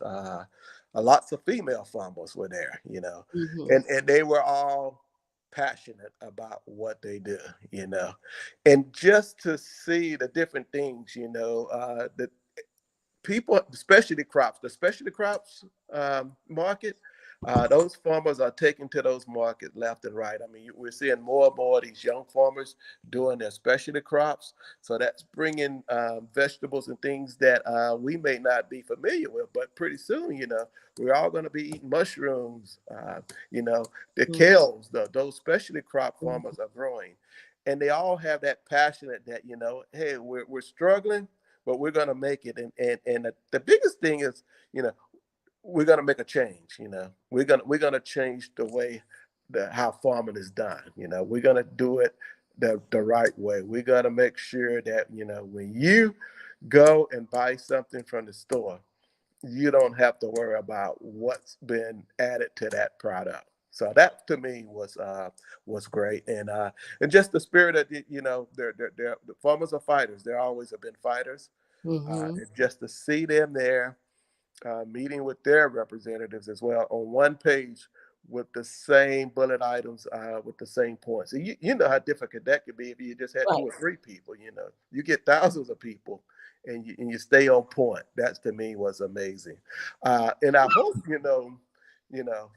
Speaker 2: Lots of female farmers were there,
Speaker 1: Mm-hmm.
Speaker 2: and they were all passionate about what they do, and just to see the different things, that people, the specialty crops market, those farmers are taking to those markets left and right. I mean, we're seeing more and more of these young farmers doing their specialty crops. So that's bringing vegetables and things that we may not be familiar with, but pretty soon, we're all going to be eating mushrooms, you know, the kales, those specialty crop farmers are growing. And they all have that passionate that, hey, we're struggling, but we're going to make it. And the biggest thing is, you know, we're going to make a change. We're going to change the way how farming is done. We're going to do it the right way. We're going to make sure that when you go and buy something from the store, you don't have to worry about what's been added to that product. So that to me was great, and just the spirit of they're the farmers are fighters. They always have been fighters,
Speaker 1: Mm-hmm.
Speaker 2: and just to see them there, meeting with their representatives as well on one page with the same bullet items, with the same points. And you know how difficult that could be if you just had two
Speaker 1: Right.
Speaker 2: or three people. You get thousands of people, and you stay on point. That to me was amazing, and I hope you know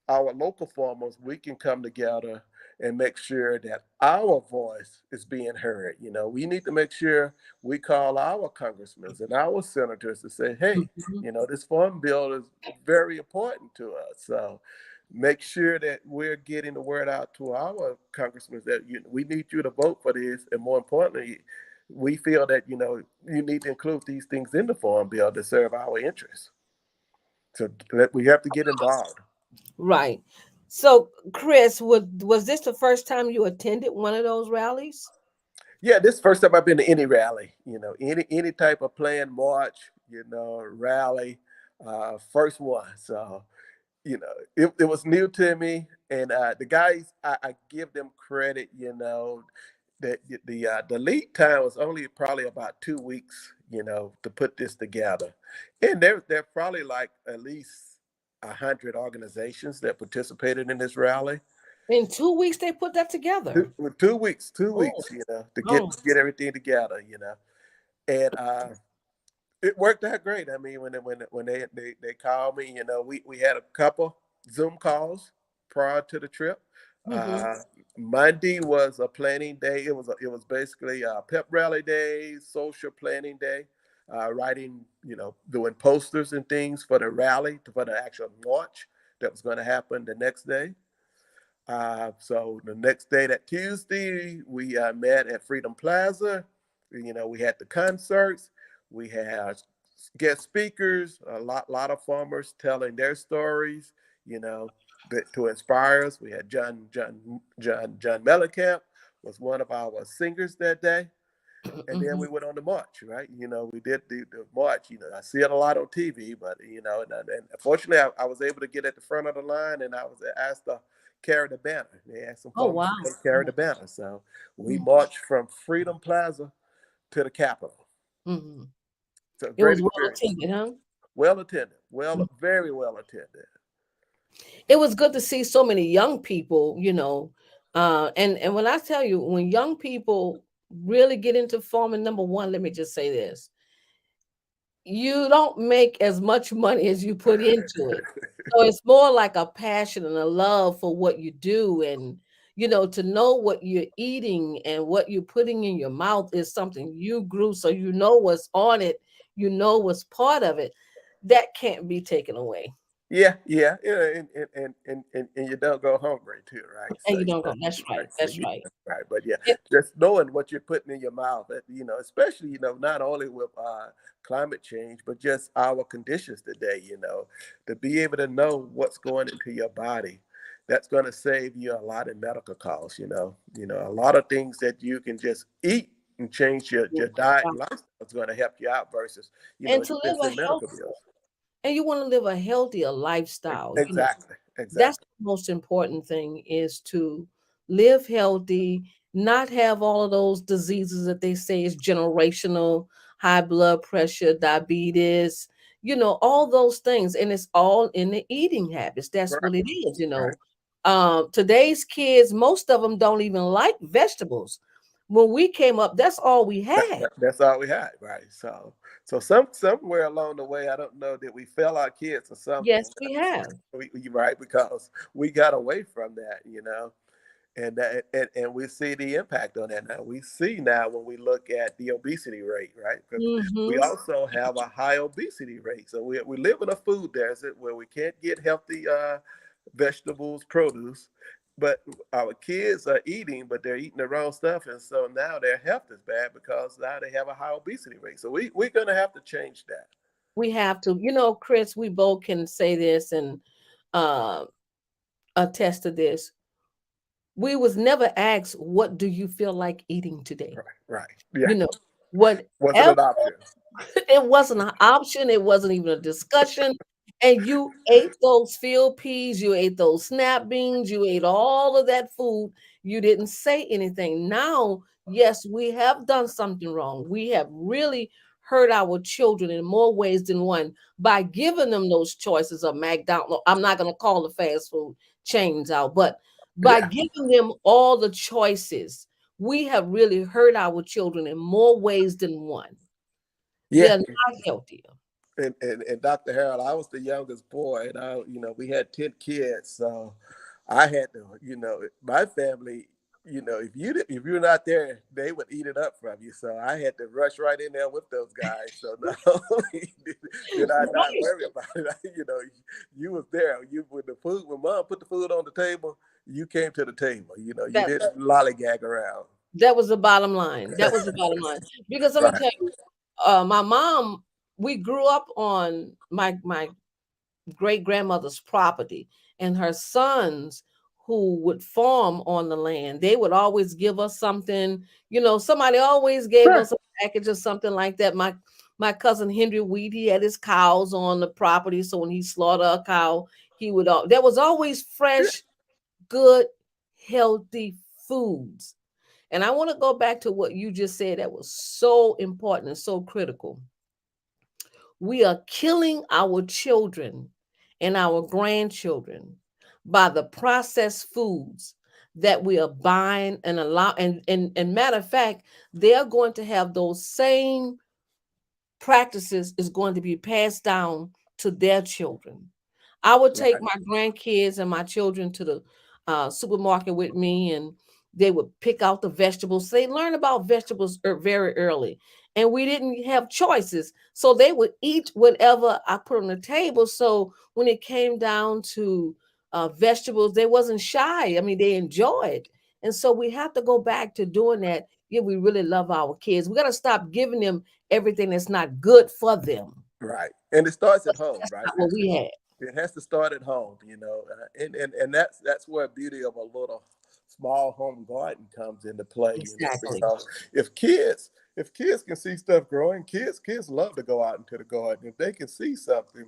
Speaker 2: our local farmers, we can come together and make sure that our voice is being heard. We need to make sure we call our congressmen and our senators to say, hey,
Speaker 1: Mm-hmm.
Speaker 2: this farm bill is very important to us. So make sure that we're getting the word out to our congressmen that we need you to vote for this. And more importantly, we feel that, you need to include these things in the farm bill to serve our interests. So we have to get involved.
Speaker 1: Right. So, Chris, was this the first time you attended one of those rallies?
Speaker 2: Yeah, this is the first time I've been to any rally, any type of planned march, rally, first one. So, it was new to me. And the guys, I give them credit, that the lead time was only probably about 2 weeks, to put this together. And there probably like at least 100 organizations that participated in this rally.
Speaker 1: In 2 weeks, they put that together.
Speaker 2: 2 weeks, two
Speaker 1: Oh,
Speaker 2: weeks, to
Speaker 1: oh.
Speaker 2: get everything together, and it worked out great. I mean, when they called me, we had a couple Zoom calls prior to the trip.
Speaker 1: Mm-hmm.
Speaker 2: Uh, Monday was a planning day. It was basically a pep rally day, social planning day, writing, doing posters and things for the rally, for the actual launch that was going to happen the next day. So the next day, that Tuesday, we met at Freedom Plaza. We had the concerts. We had guest speakers, a lot of farmers telling their stories. You know, to inspire us. We had John Mellencamp was one of our singers that day. And then
Speaker 1: Mm-hmm.
Speaker 2: we went on the march, right? We did the march. I see it a lot on TV, but and fortunately, I was able to get at the front of the line, and I was asked to carry the banner. They asked some
Speaker 1: Oh,
Speaker 2: farmers
Speaker 1: wow.
Speaker 2: to come carry the banner, so we
Speaker 1: Mm-hmm.
Speaker 2: marched from Freedom Plaza to the Capitol.
Speaker 1: Mm-hmm.
Speaker 2: So
Speaker 1: It
Speaker 2: great
Speaker 1: was well
Speaker 2: experience.
Speaker 1: attended, huh?
Speaker 2: Well attended,
Speaker 1: Mm.
Speaker 2: very well attended.
Speaker 1: It was good to see so many young people, and when I tell you, when young people really get into farming, number one, let me just say this: you don't make as much money as you put into it. So it's more like a passion and a love for what you do. And, to know what you're eating and what you're putting in your mouth is something you grew. So you know what's on it, you know what's part of it. That can't be taken away.
Speaker 2: Yeah, yeah, and you don't go hungry too, right?
Speaker 1: And
Speaker 2: So
Speaker 1: you don't go, that's right.
Speaker 2: right, so
Speaker 1: That's
Speaker 2: yeah,
Speaker 1: right.
Speaker 2: right. But yeah,
Speaker 1: It,
Speaker 2: just knowing what you're putting in your mouth, especially not only with climate change, but just our conditions today. To be able to know what's going into your body, that's going to save you a lot in medical costs. A lot of things that you can just eat and change your diet and lifestyle is going to help you out versus
Speaker 1: and to live a
Speaker 2: expensive
Speaker 1: health
Speaker 2: medical bills.
Speaker 1: and you want to live a healthier lifestyle.
Speaker 2: Exactly,
Speaker 1: That's
Speaker 2: exactly.
Speaker 1: the most important thing is to live healthy, not have all of those diseases that they say is generational, high blood pressure, diabetes, all those things. And it's all in the eating habits. That's
Speaker 2: Right,
Speaker 1: what it is.
Speaker 2: right.
Speaker 1: Today's kids, most of them don't even like vegetables. When we came up, that's all we had.
Speaker 2: That's all we had, right? So somewhere along the way, I don't know that we fail our kids or something.
Speaker 1: Yes, we have.
Speaker 2: Right, because we got away from that, and we see the impact on that now. We see now when we look at the obesity rate, right? Because we
Speaker 1: Hmm.
Speaker 2: also have a high obesity rate. So we live in a food desert where we can't get healthy vegetables, produce, but our kids are eating, but they're eating the wrong stuff, and so now their health is bad because now they have a high obesity rate. So we're gonna have to change that.
Speaker 1: We have to, Chris, we both can say this and uh, attest to this. We was never asked, what do you feel like eating today?
Speaker 2: Right, right, yeah.
Speaker 1: You know, whatever.
Speaker 2: Wasn't an option.
Speaker 1: It wasn't an option. It wasn't even a discussion. And you ate those field peas, you ate those snap beans, you ate all of that food. You didn't say anything. Now, yes, we have done something wrong. We have really hurt our children in more ways than one by giving them those choices of McDonald's. I'm not going to call the fast food chains out, but by
Speaker 2: Yeah,
Speaker 1: giving them all the choices, we have really hurt our children in more ways than one.
Speaker 2: yeah.
Speaker 1: They're not healthier.
Speaker 2: And Dr. Harold, I was the youngest boy, and we had 10 kids, so I had to, my family, if you're not there, they would eat it up from you. So I had to rush right in there with those guys. So not only did I not
Speaker 1: Right.
Speaker 2: worry about it, you was there. You when mom put the food on the table, you came to the table. You
Speaker 1: That
Speaker 2: didn't lollygag around.
Speaker 1: that was the bottom line. That was the bottom line. Because let me
Speaker 2: Right.
Speaker 1: tell you, my mom, we grew up on my great grandmother's property, and her sons who would farm on the land, they would always give us something. Somebody always gave
Speaker 2: Sure.
Speaker 1: us a package or something like that. My cousin Henry Weed, he had his cows on the property, so when he slaughtered a cow, he would all there was always
Speaker 2: Yeah.
Speaker 1: fresh, good, healthy foods. And I want to go back to what you just said that was so important and so critical. We are killing our children and our grandchildren by the processed foods. that we are buying and allow and matter of fact, they're going to have those same practices is going to be passed down to their children. I would take
Speaker 2: Right.
Speaker 1: my grandkids and my children to the supermarket with me, and they would pick out the vegetables. They learn about vegetables very early, and we didn't have choices, so they would eat whatever I put on the table. So when it came down to vegetables, they wasn't shy. I mean, they enjoyed, and so we have to go back to doing that. Yeah, we really love our kids. We got to stop giving them everything that's not good for them.
Speaker 2: Right. And it starts at home,
Speaker 1: That's
Speaker 2: right?
Speaker 1: not what we had.
Speaker 2: It has to start at home, and that's where beauty of a little small home garden comes into play,
Speaker 1: Exactly.
Speaker 2: because if kids if kids can see stuff growing, kids love to go out into the garden. If they can see something,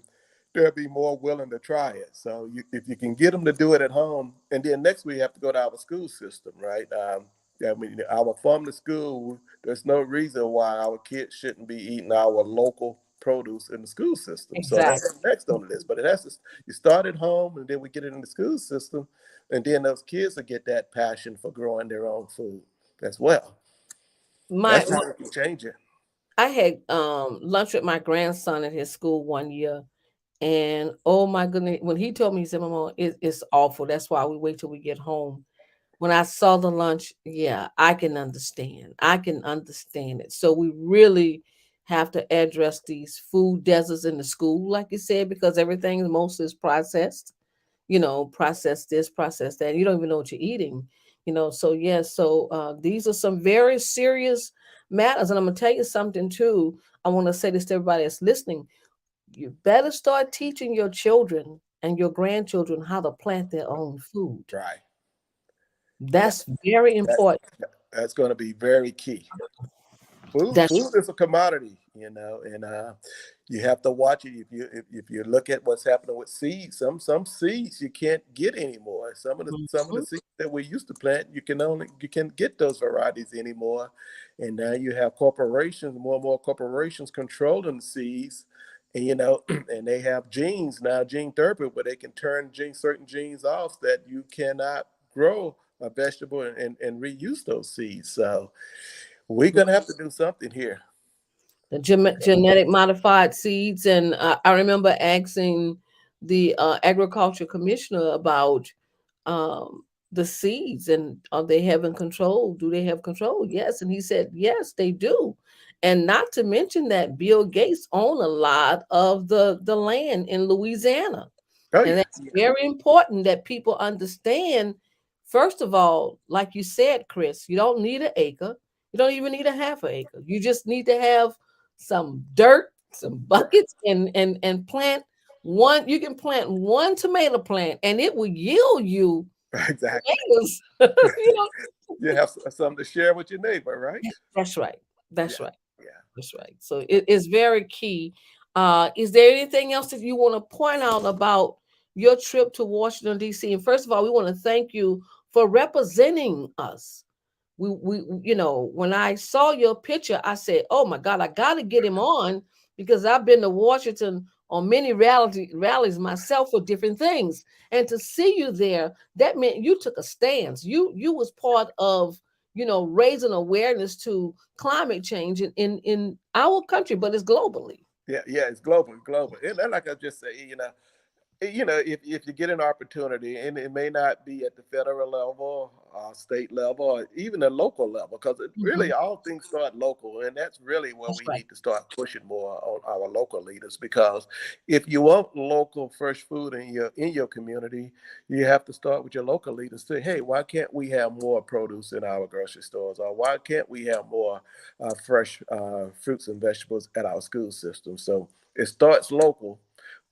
Speaker 2: they'll be more willing to try it. So if you can get them to do it at home, and then next we have to go to our school system, right? I mean, our from the school, there's no reason why our kids shouldn't be eating our local produce in the school system. So
Speaker 1: Exactly.
Speaker 2: that's next on the list. But it has to, you start at home, and then we get it in the school system, and then those kids will get that passion for growing their own food as well.
Speaker 1: My,
Speaker 2: That's
Speaker 1: my
Speaker 2: how we can change it.
Speaker 1: I had lunch with my grandson at his school one year, and oh my goodness, when he told me, he said, "Mama, it's awful. That's why we wait till we get home." When I saw the lunch, yeah, I can understand. I can understand it. So we really have to address these food deserts in the school, like you said, because everything most is processed. Process this, process that. You don't even know what you're eating. So yes, so these are some very serious matters. And I'm gonna tell you something too. I want to say this to everybody that's listening. You better start teaching your children and your grandchildren how to plant their own food.
Speaker 2: Right. Yeah.
Speaker 1: That's very
Speaker 2: That,
Speaker 1: important.
Speaker 2: that's going to be very key.
Speaker 1: That's
Speaker 2: Food is a commodity, and you have to watch it. If you look at what's happening with seeds, some seeds you can't get anymore. Some of the
Speaker 1: Mhm.
Speaker 2: seeds that we used to plant, you can get those varieties anymore, and now you have corporations, more and more corporations controlling the seeds, and and they have genes now, gene therapy, where they can turn certain genes off that you cannot grow a vegetable and reuse those seeds. So we're gonna have to do something here.
Speaker 1: The genetic modified seeds, and I remember asking the agriculture commissioner about um, the seeds, and are they having control? Do they have control? Yes, and he said yes, they do, and not to mention that Bill Gates own a lot of the land in Louisiana.
Speaker 2: Oh
Speaker 1: And
Speaker 2: yeah,
Speaker 1: that's very important that people understand. First of all, like you said, Chris, you don't need an acre. You don't even need a half an acre. You just need to have some dirt, some buckets, and plant one. You can plant one tomato plant, and it will yield you
Speaker 2: exactly.
Speaker 1: tomatoes. you know,
Speaker 2: You have something to share with your neighbor, right?
Speaker 1: that's right. That's
Speaker 2: Yeah,
Speaker 1: right.
Speaker 2: yeah.
Speaker 1: That's right. So it is very key. Is there anything else that you want to point out about your trip to Washington, D.C.? And first of all, we want to thank you for representing us. When I saw your picture, I said, "Oh my God, I got to get him on because I've been to Washington on many rallies myself for different things, and to see you there, that meant you took a stance. You was part of raising awareness to climate change in our country, but it's globally.
Speaker 2: Yeah, yeah, it's global, global. And then, like I just say, if you get an opportunity, and it may not be at the federal level, state level, or even a local level, because
Speaker 1: Mhm.
Speaker 2: really all things start local, and that's really where
Speaker 1: That's
Speaker 2: we
Speaker 1: right.
Speaker 2: need to start pushing more on our local leaders. Because if you want local fresh food in your community, you have to start with your local leaders. Say, hey, why can't we have more produce in our grocery stores, or why can't we have more fresh fruits and vegetables at our school system? So it starts local,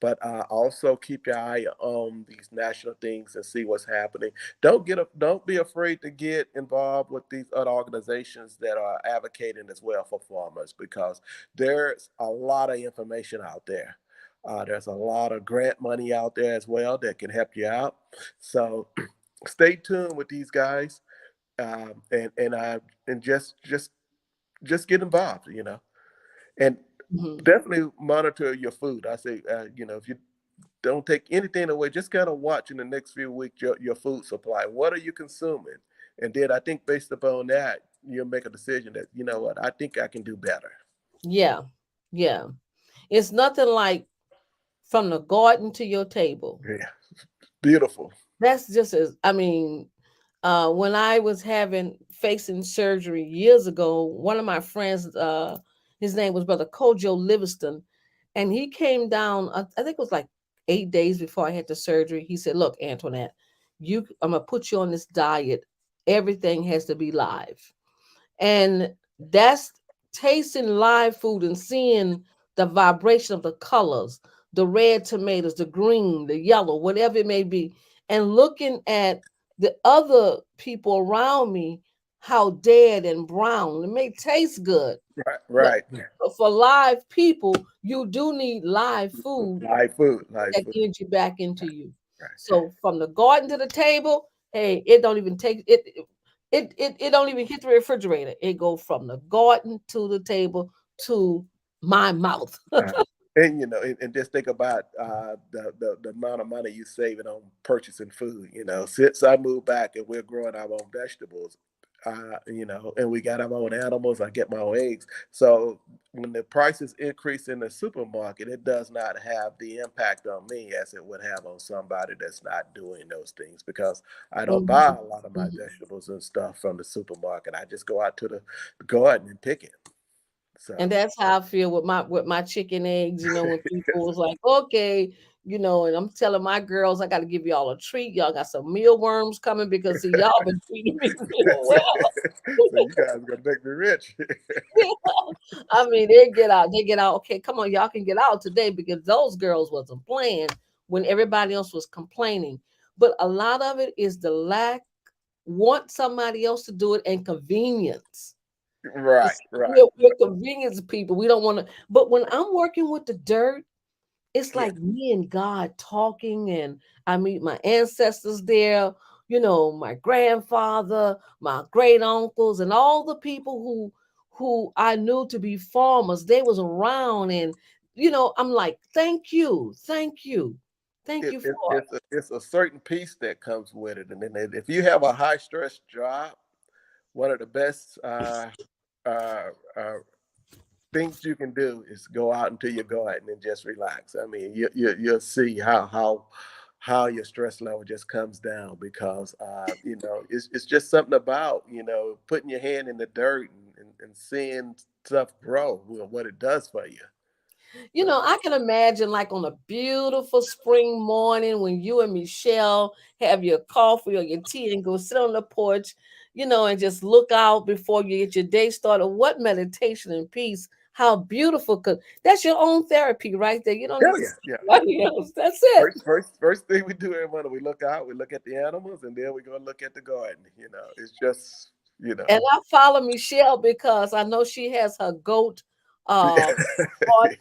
Speaker 2: but also keep your eye on these national things and see what's happening. Don't be afraid to get involved with these other organizations that are advocating as well for farmers, because there's a lot of information out there. There's a lot of grant money out there as well that can help you out. So stay tuned with these guys, and just get involved. And
Speaker 1: Mhm.
Speaker 2: definitely monitor your food. I say, if you don't take anything away. Just kind of watch in the next few weeks your food supply. What are you consuming? And then I think based upon that, you'll make a decision that, you know what, I think I can do better.
Speaker 1: Yeah. Yeah. It's nothing like from the garden to your table.
Speaker 2: Yeah, beautiful.
Speaker 1: That's just as, I mean, when I was facing surgery years ago, one of my friends, his name was Brother Kojo Livingston, and he came down. I think it was like 8 days before I had the surgery. He said, "Look, Antoinette, I'm gonna put you on this diet. Everything has to be live." And that's tasting live food and seeing the vibration of the colors, the red tomatoes, the green, the yellow, whatever it may be, and looking at the other people around me, how dead and brown. It may taste good,
Speaker 2: Right,
Speaker 1: but
Speaker 2: right.
Speaker 1: for live people, you do need live food
Speaker 2: Live food,
Speaker 1: put
Speaker 2: live
Speaker 1: that
Speaker 2: food.
Speaker 1: energy back into you.
Speaker 2: Right.
Speaker 1: So from the garden to the table, hey, it don't even take it. It don't even hit the refrigerator. It go from the garden to the table to my mouth.
Speaker 2: Uh, and and just think about the amount of money you saving on purchasing food. Since I moved back and we're growing our own vegetables, and we got our own animals. I get my own eggs. So when the prices increase in the supermarket, it does not have the impact on me as it would have on somebody that's not doing those things, because I don't buy
Speaker 1: Mhm,
Speaker 2: a lot of my
Speaker 1: mhm.
Speaker 2: vegetables and stuff from the supermarket. I just go out to the garden and pick it.
Speaker 1: And
Speaker 2: So
Speaker 1: that's how I feel with my chicken eggs. When people was like, okay, and I'm telling my girls, I got to give y'all a treat. Y'all got some mealworms coming because see, y'all been treating me real well.
Speaker 2: so you guys are gonna make me rich.
Speaker 1: I mean, they get out. Okay, come on, y'all can get out today because those girls wasn't playing when everybody else was complaining. But a lot of it is the lack, want somebody else to do it, and convenience.
Speaker 2: Right,
Speaker 1: It's,
Speaker 2: right.
Speaker 1: we're convenience people. We don't want to. But when I'm working with the dirt, it's
Speaker 2: Yeah,
Speaker 1: like me and God talking, and I meet my ancestors there, my grandfather, my great uncles, and all the people who I knew to be farmers. They was around, and I'm like, thank you, thank
Speaker 2: it,
Speaker 1: you
Speaker 2: it,
Speaker 1: for it.
Speaker 2: it's a certain peace that comes with it, and then if you have a high stress job, one of the best uh, uh, things you can do is go out into your garden and just relax. I mean, you'll see how your stress level just comes down, because it's just something about putting your hand in the dirt and seeing stuff grow. What it does for you. So
Speaker 1: I can imagine like on a beautiful spring morning when you and Michelle have your coffee or your tea and go sit on the porch, and just look out before you get your day started. What meditation and peace. How beautiful. Cause that's your own therapy right there. You don't need
Speaker 2: hell
Speaker 1: to
Speaker 2: yeah,
Speaker 1: see
Speaker 2: yeah.
Speaker 1: anybody else. That's it.
Speaker 2: First thing we do every morning, we look out, we look at the animals, and then we go look at the garden. It's just
Speaker 1: And I follow Michelle because I know she has her goat on,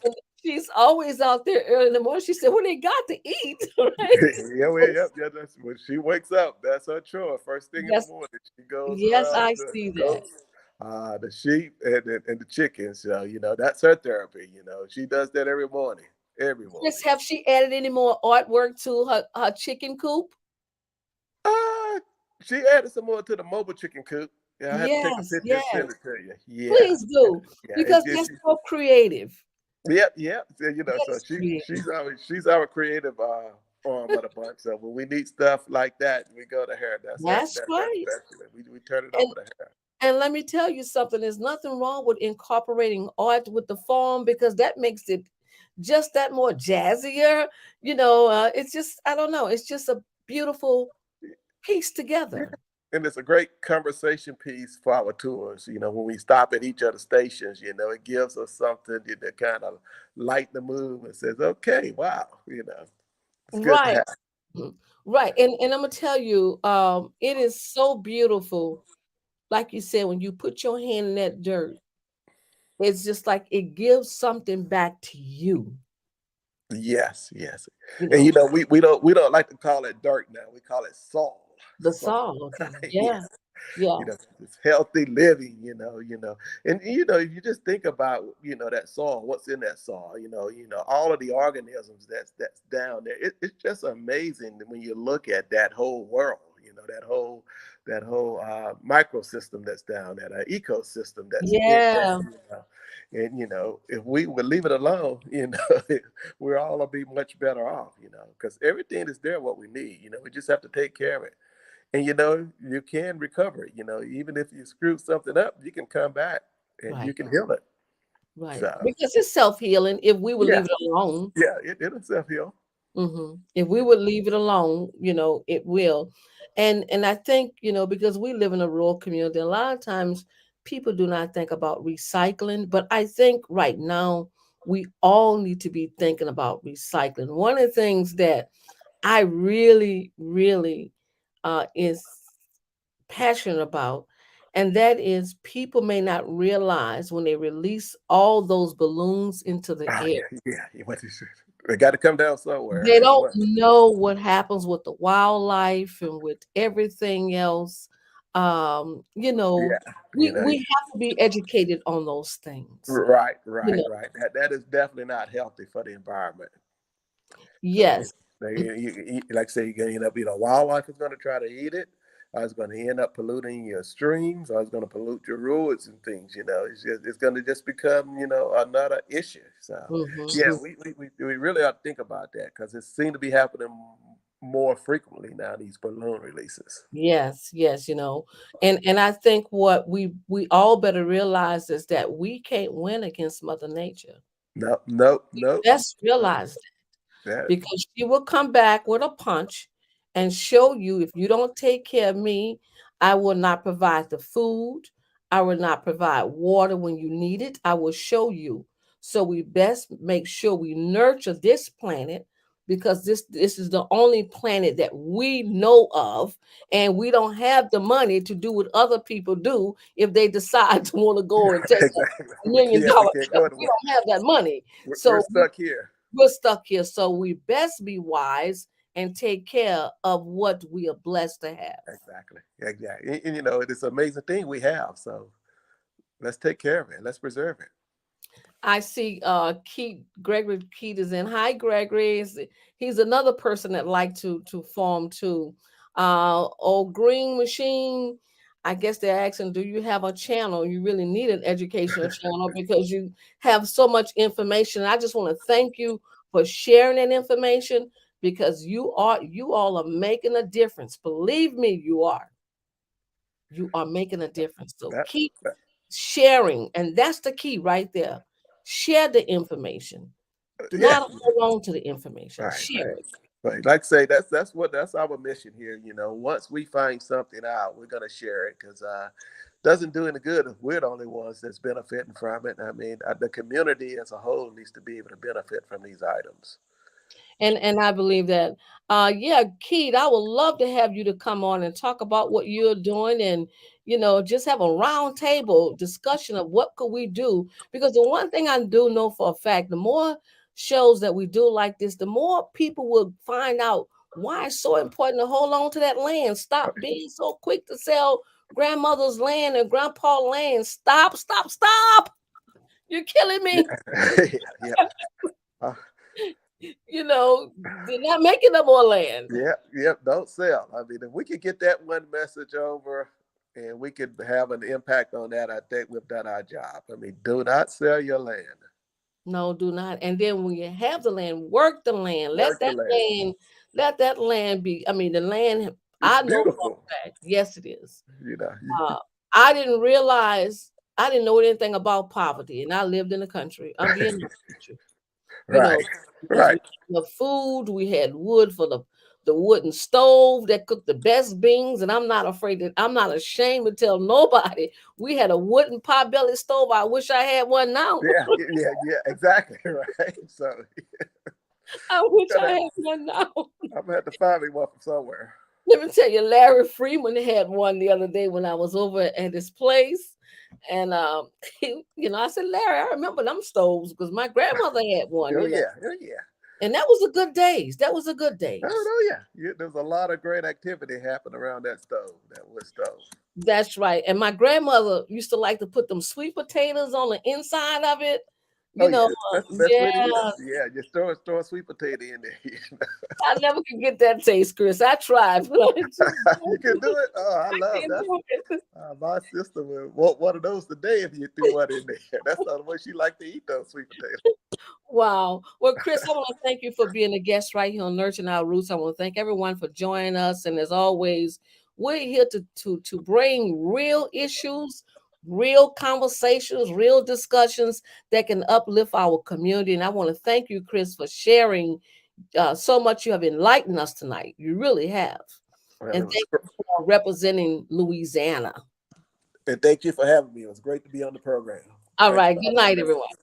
Speaker 1: and she's always out there early in the morning. She said, "What they got to eat?" Right?
Speaker 2: yeah. That's when she wakes up. That's her chore. First thing in the
Speaker 1: Yes,
Speaker 2: morning, she goes
Speaker 1: yes,
Speaker 2: around
Speaker 1: I
Speaker 2: the
Speaker 1: see that.
Speaker 2: goats, the sheep, and the chickens. So that's her therapy. She does that every morning. Every
Speaker 1: Chris,
Speaker 2: morning.
Speaker 1: have she added any more artwork to her chicken coop?
Speaker 2: Uh, she added some more to the mobile chicken coop. Yeah, I have to take a
Speaker 1: Yes,
Speaker 2: picture and
Speaker 1: yes.
Speaker 2: send it to you. Yeah,
Speaker 1: Please do
Speaker 2: yeah.
Speaker 1: because that's so creative.
Speaker 2: Yep, yep. So,
Speaker 1: That
Speaker 2: so
Speaker 1: is creative.
Speaker 2: she's our creative arm of the bunch. So when we need stuff like that, we go to her.
Speaker 1: That's
Speaker 2: That's
Speaker 1: right.
Speaker 2: special. We turn it
Speaker 1: And
Speaker 2: over to her.
Speaker 1: and let me tell you something. There's nothing wrong with incorporating art with the farm because that makes it just that more jazzier. It's just I don't know. It's just a beautiful piece
Speaker 2: Yeah.
Speaker 1: together.
Speaker 2: And it's a great conversation piece for our tours. When we stop at each of the stations, it gives us something that kind of light the mood and says, "Okay, wow," it's good to
Speaker 1: Right.
Speaker 2: have.
Speaker 1: Mhm. Right. And I'm gonna tell you, it is so beautiful. Like you said, when you put your hand in that dirt, it's just like it gives something back to you,
Speaker 2: Yes, yes.
Speaker 1: you
Speaker 2: And
Speaker 1: know,
Speaker 2: we don't like to call it dirt now. We call it soul.
Speaker 1: the
Speaker 2: Soul.
Speaker 1: song. Okay.
Speaker 2: Yeah.
Speaker 1: Yeah. Yeah.
Speaker 2: You know, it's healthy living. And if you just think about that soil, what's in that soil, all of the organisms that's down there. It's just amazing when you look at that whole world. That whole microsystem that's down there, that ecosystem that's in there.
Speaker 1: Yeah.
Speaker 2: And if we would leave it alone, we're all gonna be much better off, because everything is there what we need. We just have to take care of it. And you can recover it. Even if you screw something up, you can come back and you
Speaker 1: Right.
Speaker 2: can heal it.
Speaker 1: Right.
Speaker 2: So
Speaker 1: Because it's self-healing if we would
Speaker 2: yeah,
Speaker 1: leave it alone.
Speaker 2: yeah, it'll self heal.
Speaker 1: If we would leave it alone, it will. And I think, because we live in a rural community, a lot of times people do not think about recycling, but I think right now we all need to be thinking about recycling. One of the things that I really, really is passionate about, and that is people may not realize when they release all those balloons into the
Speaker 2: Ah,
Speaker 1: air.
Speaker 2: yeah, yeah. They got to come down somewhere.
Speaker 1: They
Speaker 2: It
Speaker 1: don't
Speaker 2: must.
Speaker 1: know what happens with the wildlife and with everything else. Um, you know,
Speaker 2: Yeah,
Speaker 1: we have to be educated on those things.
Speaker 2: right,
Speaker 1: You
Speaker 2: right,
Speaker 1: know,
Speaker 2: right. That is definitely not healthy for the environment. So
Speaker 1: yes,
Speaker 2: like I say, you're gonna end up, wildlife is gonna try to eat it. Or it's gonna end up polluting your streams, or it's gonna pollute your roads and things. It's gonna just become, another issue. So yeah,
Speaker 1: hmm
Speaker 2: we really ought to think about that because it seems to be happening more frequently now. These balloon releases.
Speaker 1: yes, yes. And I think what we all better realize is that we can't win against Mother Nature.
Speaker 2: Nope, nope,
Speaker 1: We
Speaker 2: nope.
Speaker 1: best realize
Speaker 2: That
Speaker 1: because she will come back with a punch and show you if you don't take care of me, I will not provide the food. I will not provide water when you need it. I will show you. So we best make sure we nurture this planet because this is the only planet that we know of, and we don't have the money to do what other people do if they decide to want to go and take
Speaker 2: exactly.
Speaker 1: a million
Speaker 2: We
Speaker 1: dollar
Speaker 2: can't
Speaker 1: trip.
Speaker 2: go
Speaker 1: We
Speaker 2: anywhere.
Speaker 1: don't have that money.
Speaker 2: We're
Speaker 1: So
Speaker 2: stuck here.
Speaker 1: we're stuck here. So we best be wise and take care of what we are blessed to have.
Speaker 2: Exactly. Exactly. And, it's an amazing thing we have. So let's take care of it. Let's preserve it.
Speaker 1: I see Keith Gregory Keith is in. Hi Gregory. He's another person that like to farm too. Old Green Machine. I guess they're asking, do you have a channel? You really need an educational channel because you have so much information. I just want to thank you for sharing that information because you all are making a difference. Believe me, you are. You are making a difference. So
Speaker 2: That,
Speaker 1: keep
Speaker 2: that
Speaker 1: sharing, and that's the key right there. Share the information. Do
Speaker 2: yeah.
Speaker 1: not hold on to the information.
Speaker 2: Right,
Speaker 1: Share
Speaker 2: right.
Speaker 1: it.
Speaker 2: Right. Like I say, that's our mission here. Once we find something out, we're gonna share it because doesn't do any good if we're the only ones that's benefiting from it. I mean, the community as a whole needs to be able to benefit from these items.
Speaker 1: And I believe that. Yeah, Keith, I would love to have you to come on and talk about what you're doing and just have a round table discussion of what could we do. Because the one thing I do know for a fact, the more shows that we do like this, the more people will find out why it's so important to hold on to that land. Stop being so quick to sell grandmother's land and grandpa land. Stop, stop, stop. You're killing
Speaker 2: Yeah,
Speaker 1: me.
Speaker 2: yeah, yeah. Uh,
Speaker 1: They're not making no more land.
Speaker 2: yeah, yeah. Don't sell. I mean, if we could get that one message over, and we could have an impact on that, I think we've done our job. I mean, do not sell your land.
Speaker 1: No, do not. And then when you have the land, work the land.
Speaker 2: Work the land.
Speaker 1: Let that land be. I mean, the land,
Speaker 2: It's
Speaker 1: I know for
Speaker 2: beautiful.
Speaker 1: a fact. Yes, it is.
Speaker 2: You know.
Speaker 1: Uh, I didn't realize, I didn't know anything about poverty, and I lived in the country. I'm being honest with you. you
Speaker 2: Right.
Speaker 1: know, because
Speaker 2: Right.
Speaker 1: we had the food, we had wood for the wooden stove that cooked the best beans, and I'm not ashamed to tell nobody we had a wooden potbelly stove. I wish I had one now.
Speaker 2: Yeah. Yeah. Yeah. Exactly. Right. So
Speaker 1: I wish I
Speaker 2: gonna have,
Speaker 1: had one now.
Speaker 2: I'm gonna have to find me one from somewhere.
Speaker 1: Let me tell you, Larry Freeman had one the other day when I was over at his place. And I said, Larry, I remember them stoves because my grandmother had one,
Speaker 2: Oh yeah. Oh yeah.
Speaker 1: and that was a good days. That was a good
Speaker 2: Oh
Speaker 1: days.
Speaker 2: no. Yeah. There's a lot of great activity happening around that stove, that wood stove.
Speaker 1: That's right. And my grandmother used to like to put them sweet potatoes on the inside of it.
Speaker 2: Oh
Speaker 1: You
Speaker 2: yeah,
Speaker 1: know,
Speaker 2: that's the best way to eat
Speaker 1: yeah,
Speaker 2: them. Yeah, just throw a sweet potato in there.
Speaker 1: I never could get that taste, Chris. I tried, but I just
Speaker 2: You can do it. Oh, I love
Speaker 1: can't
Speaker 2: that.
Speaker 1: do it.
Speaker 2: My sister would want one of those today if you threw one in there. That's the way she liked to eat those sweet potatoes.
Speaker 1: Wow. Well, Chris, I want to thank you for being a guest right here on Nurturing Our Roots. I want to thank everyone for joining us. And as always, we're here to bring real issues, real conversations, real discussions that can uplift our community. And I want to thank you, Chris, for sharing so much. You have enlightened us tonight. You really have.
Speaker 2: Well,
Speaker 1: And
Speaker 2: it was,
Speaker 1: thank you for representing Louisiana.
Speaker 2: and thank you for having me. It was great to be on the program.
Speaker 1: All
Speaker 2: Thank
Speaker 1: right.
Speaker 2: you
Speaker 1: Good
Speaker 2: all for
Speaker 1: night,
Speaker 2: listening.
Speaker 1: everyone.